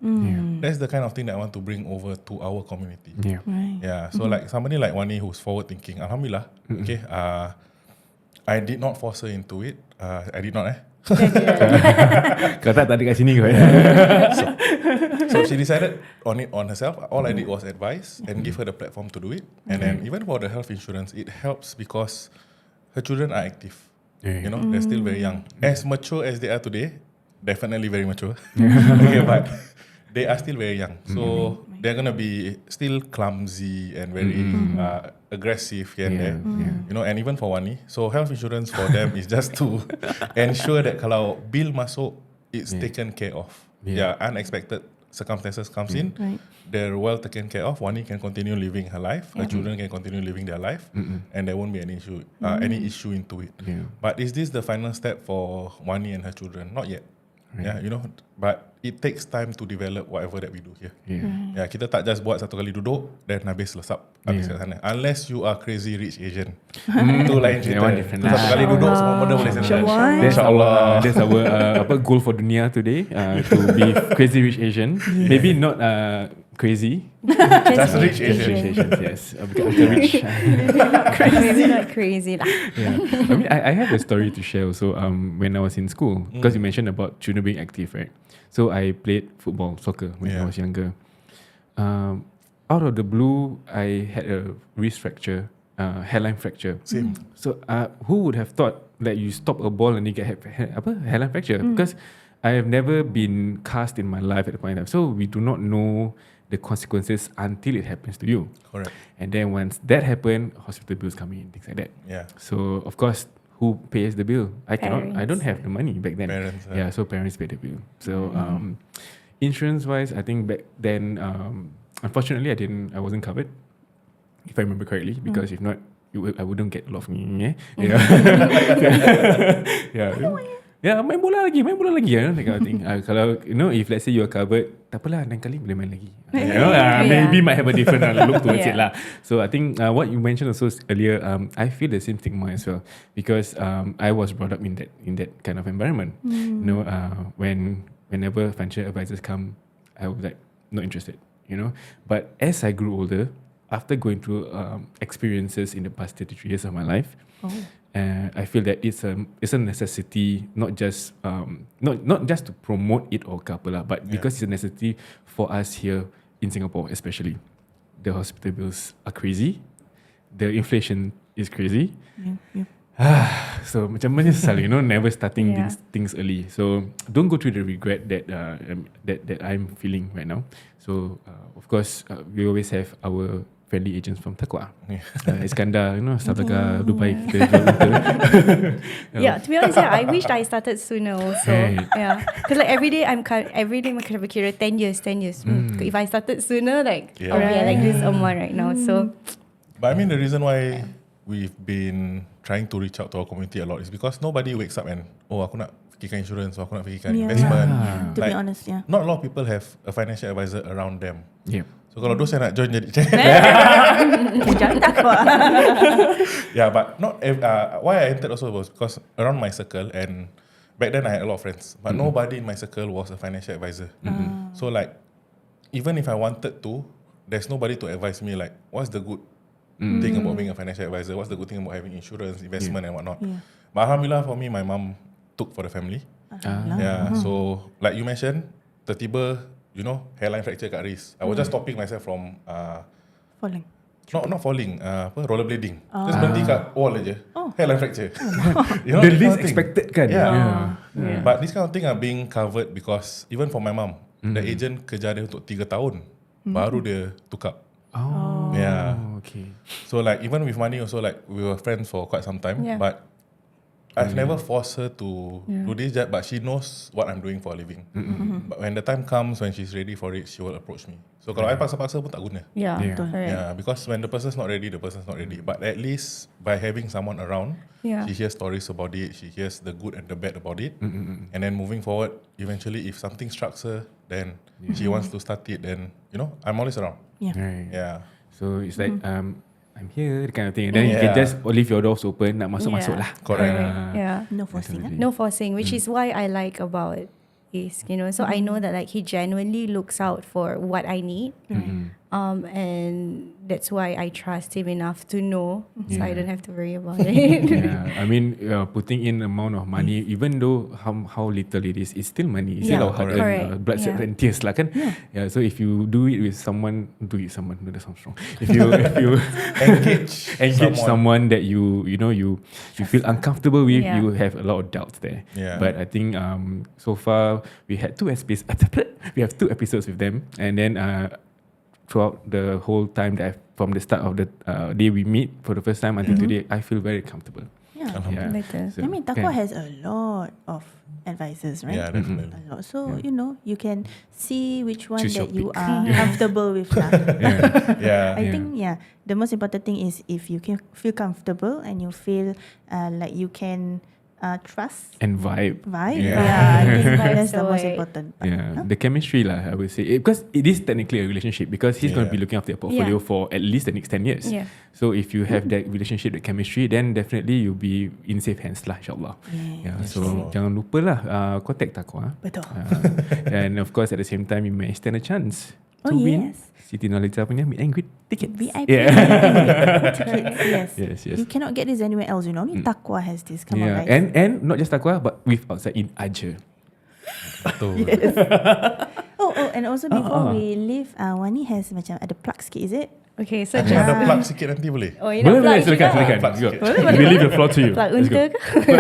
That's the kind of thing that I want to bring over to our community. So like somebody like Wani who's forward thinking, alhamdulillah, I did not force her into it. I did not Kau tak ada kat sini kau. So she decided on it on herself. All I did was advise and give her the platform to do it. And then even for the health insurance, it helps because her children are active. They're still very young. As mature as they are today, definitely very mature. But they are still very young. So they're gonna be still clumsy and very aggressive here and there. And even for Wani, so health insurance for them is just to ensure that kalau bill masuk, it's taken care of. Unexpected circumstances comes in, they're well taken care of. Wani can continue living her life, her children can continue living their life, and there won't be any issue into it. But is this the final step for Wani and her children? Not yet. But it takes time to develop whatever that we do here. Kita tak just buat satu kali duduk dan habis lesap habis kat sana. Unless you are crazy rich Asian. Itu lain cerita. Satu kali duduk semua benda boleh settle. InsyaAllah. That's our goal for dunia today, to be crazy rich Asian. Maybe not crazy. Just rich Asian. Yes. Rich. Maybe not crazy lah. I mean, I have a story to share also. When I was in school, because you mentioned about children being active, right? So I played football, soccer when I was younger. Out of the blue, I had a wrist fracture hairline fracture. Same. So who would have thought that you stop a ball and you get hairline fracture? Because I have never been cast in my life at the point in time. So we do not know the consequences until it happens to you. Correct. And then once that happened, hospital bills come in, things like that. Yeah. So of course, who pays the bill? I don't have the money back then. Parents, Yeah, so parents pay the bill. So insurance wise, I think back then, unfortunately, I wasn't covered, if I remember correctly, because if not, I wouldn't get a lot of me. Yeah. Yeah, main bola lagi, that kind of thing. Kalau if let's say you are covered, tak apalah, lain kali boleh main lagi. Maybe might have a different look towards it lah. So I think what you mentioned also earlier, I feel the same stigma as well, because I was brought up in that kind of environment. Whenever financial advisors come, I was like not interested. But as I grew older, after going through experiences in the past 33 years of my life, I feel that it's a necessity, not just to promote it or couple, but because it's a necessity for us here in Singapore, especially. The hospital bills are crazy, the inflation is crazy. So macam menyesal, never starting things early. So don't go through the regret that I'm feeling right now. So of course, we always have our friendly agents from TAQWA. Iskandar, Sataka, Dubai. Yeah, to be honest, I wished I started sooner also. Right. Yeah, because like every day I'm kind of berkira 10 years. If I started sooner, I'll be like this someone right now. So, but I mean, the reason why we've been trying to reach out to our community a lot is because nobody wakes up and aku nak fikirkan insurance, aku nak fikirkan investment. To be honest, not a lot of people have a financial advisor around them. Yep. So kalau those yang nak join jadi jangan takut. Yeah, but not why I entered also was because around my circle, and back then I had a lot of friends, but nobody in my circle was a financial advisor. So like, even if I wanted to, there's nobody to advise me like, what's the good thing about being a financial advisor, what's the good thing about having insurance, investment and whatnot. But alhamdulillah for me, my mom took for the family. Yeah, so like you mentioned, tiba-tiba, hairline fracture kat wrist. I was just stopping myself from Falling. Not falling, rollerblading. Just berhenti kat wall aja. Hairline fracture. The least expected kan. Yeah. But this kind of thing are being covered because even for my mom, the agent kerja dia untuk 3 tahun, baru dia tukar. Yeah. Okay. So like even with money also, like we were friends for quite some time, but I've never forced her to do this, but she knows what I'm doing for a living. But when the time comes, when she's ready for it, she will approach me. So kalau I paksa-paksa pun tak guna. Yeah, because when the person's not ready, the person's not ready. But at least by having someone around, she hears stories about it, she hears the good and the bad about it, and then moving forward, eventually if something strikes her, then she wants to start it, then I'm always around. Yeah. So it's like I'm here, kind of thing. And then you can just leave your doors open, nak masuk lah. Correct. No forcing. No forcing, which is why I like about Isk, so I know that like he genuinely looks out for what I need. And that's why I trust him enough to know, so I don't have to worry about it. I mean, putting in amount of money, even though how little it is, it's still money. It's still hard earned blood, sweat and tears lah kan. Yeah. So if you do it with someone, no, that sounds wrong. If you engage someone that you feel uncomfortable with, you have a lot of doubts there. But I think so far we had 2 episodes. We have 2 episodes with them, and then throughout the whole time from the start of the day we meet for the first time until today, I feel very comfortable. So, I mean, TAQWA has a lot of advisors, right? Yeah, definitely. A lot. So you can see which one that you are comfortable with. I think the most important thing is if you can feel comfortable and you feel like you can trust and vibe. I think that's the most important part. The chemistry lah, I would say, because it is technically a relationship, because he's going to be looking after your portfolio for at least the next 10 years. So if you have that relationship, the chemistry, then definitely you'll be in safe hands lah, insyaAllah. So jangan lupa lah contact TAQWA. Betul. And of course at the same time you may stand a chance to win Siti Nurhaliza punya meet and greet tickets. VIP tickets, yes. You cannot get this anywhere else, Only TAQWA has this. Come on, guys. And not just TAQWA, but with outside in Aja. And also before we leave, Wani has macam ada plug sikit, is it? Okay, so Ada plug sikit nanti boleh? Oh, you nak Boleh, plug silakan, juga? silakan. Plug Go. sikit. We leave the floor to you. Plug Let's unta go. ke?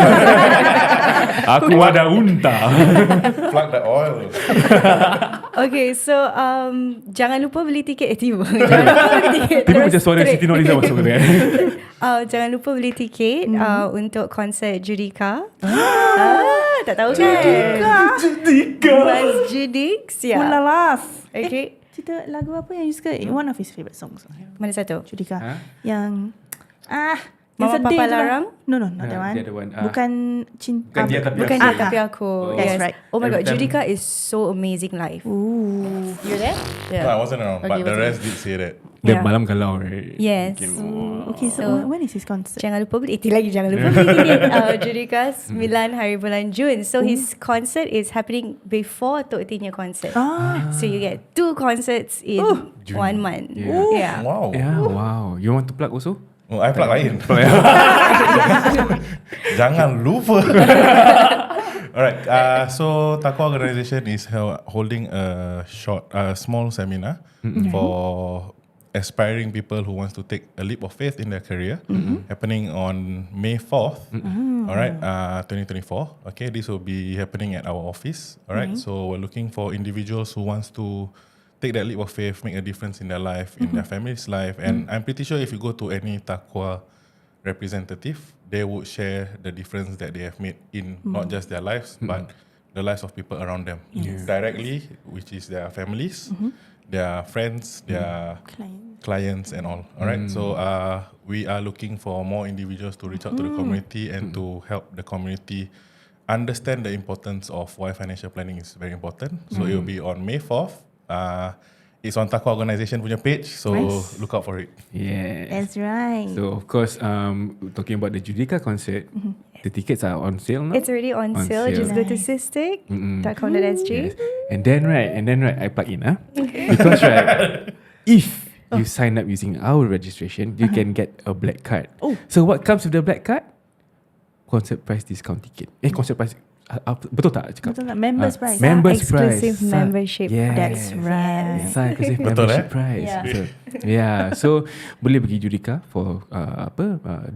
Aku ada unta. Plug the oil. Okay, so jangan lupa beli tiket. Jangan lupa beli tiket. Tiba macam suara Siti Nurhaliza masuk kan. Jangan lupa beli tiket untuk konsert Judika. Tak tahu kan? Judika. Mas Judix, ya. Mulalas. Okay. Cerita lagu apa yang you suka? One of his favourite songs. Mana satu? Judika. Ha? Yang Mama sedih Papa tu lah. Larang? No, not that one. The other one. Bukan cinta. Bukan dia tapi Bukan aku. dia tapi aku. That's Yes. right. Oh my Every god, time- Judika is so amazing live. Ooh. You there? No, I wasn't around, Okay, but the wasn't. rest did say that. Dia Yeah. malam galau, right? Yes. Okay, so, So- when is his concert? Jangan lupa beli jangan lupa beli tiket. Judika 9 hari bulan Jun. So his concert is happening before Tok Tinya concert. So you get 2 concerts in June. 1 month. Yeah. Yeah. Wow. Yeah, wow. You want to plug also? Oh, I plug lain. Jangan lupa. Alright, so TAQWA Organisation is holding a small seminar for aspiring people who wants to take a leap of faith in their career, happening on May 4th, alright, 2024. Okay, this will be happening at our office, alright. So we're looking for individuals who wants to take that leap of faith, make a difference in their life, in their family's life, and I'm pretty sure if you go to any TAQWA representative, they would share the difference that they have made in not just their lives, but the lives of people around them directly, which is their families, their friends, their clients and all. All right. So we are looking for more individuals to reach out to the community and to help the community understand the importance of why financial planning is very important. So it will be on May 4th. It's on TAQWA Organisation punya page, so Nice. look out for it. Yeah. That's right. So of course, talking about the Judika concert, the tickets are on sale now. It's already on sale. Just go to Nice. sistik.com.sg. Yes. And then right, I plug in because right, if you sign up using our registration, you can get a black card. Oh. So what comes with the black card? Concert price discount ticket. Concert price. Betul tak cakap? Betul tak? Members price. Members price. Exclusive membership. Yes. That's right. Exclusive Betul, membership price. Yeah. So, yeah. So boleh pergi Judika for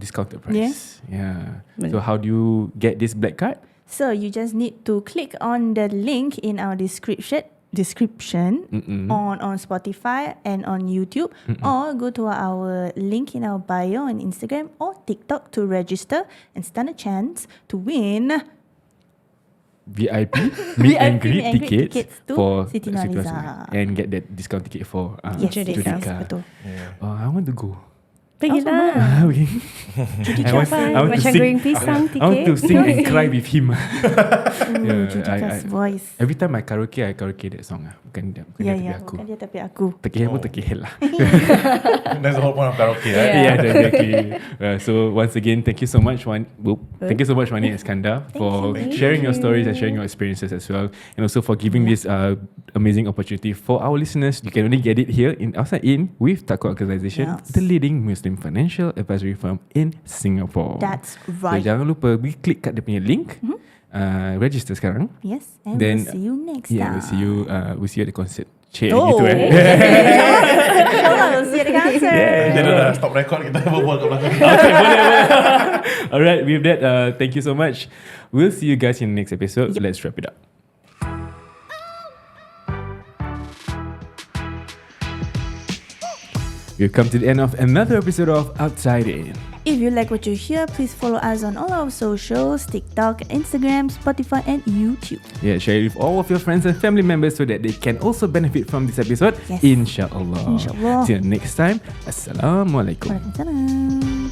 discounted price. Yes. Yeah. So how do you get this black card? So you just need to click on the link in our description on Spotify and on YouTube, or go to our link in our bio on Instagram or TikTok to register and stand a chance to win VIP meet and greet meet and greet tickets tickets to for Siti Nurhaliza. and get that discount ticket for Yes, Judika. betul. Oh, I want to go. Pergilah. Okay. I want to Macam sing. goreng pisang I want to tiket. sing and cry with him. Judika's voice. Every time I karaoke that song. Bukan dia tapi aku. Bukan dia tapi aku. Terkehel pun terkehel lah. That's the whole point of karaoke, right? Yeah, exactly. So once again, thank you so much, Wanie Iskandar, for sharing your stories and sharing your experiences as well, and also for giving this amazing opportunity for our listeners. You can only get it here outside in with TAQWA Organisation, Yes. the leading Muslim financial advisory firm in Singapore. That's So right. jangan lupa klik kat dia punya link, register sekarang. Yes, and Then, we'll see you next Yeah, time. we'll see you at the concert. Cik, Oh. gitu InsyaAllah we'll see you at the concert. Jadi dah stop record, kita berbual kat belakang. Okay, boleh. Alright, with that, thank you so much. We'll see you guys in the next episode. Let's wrap it up. We've come to the end of another episode of Outside In. If you like what you hear, please follow us on all our socials, TikTok, Instagram, Spotify and YouTube. Yeah, share it with all of your friends and family members so that they can also benefit from this episode. Yes. Inshallah. Inshallah. See you next time. Assalamualaikum. Waalaikumsalam.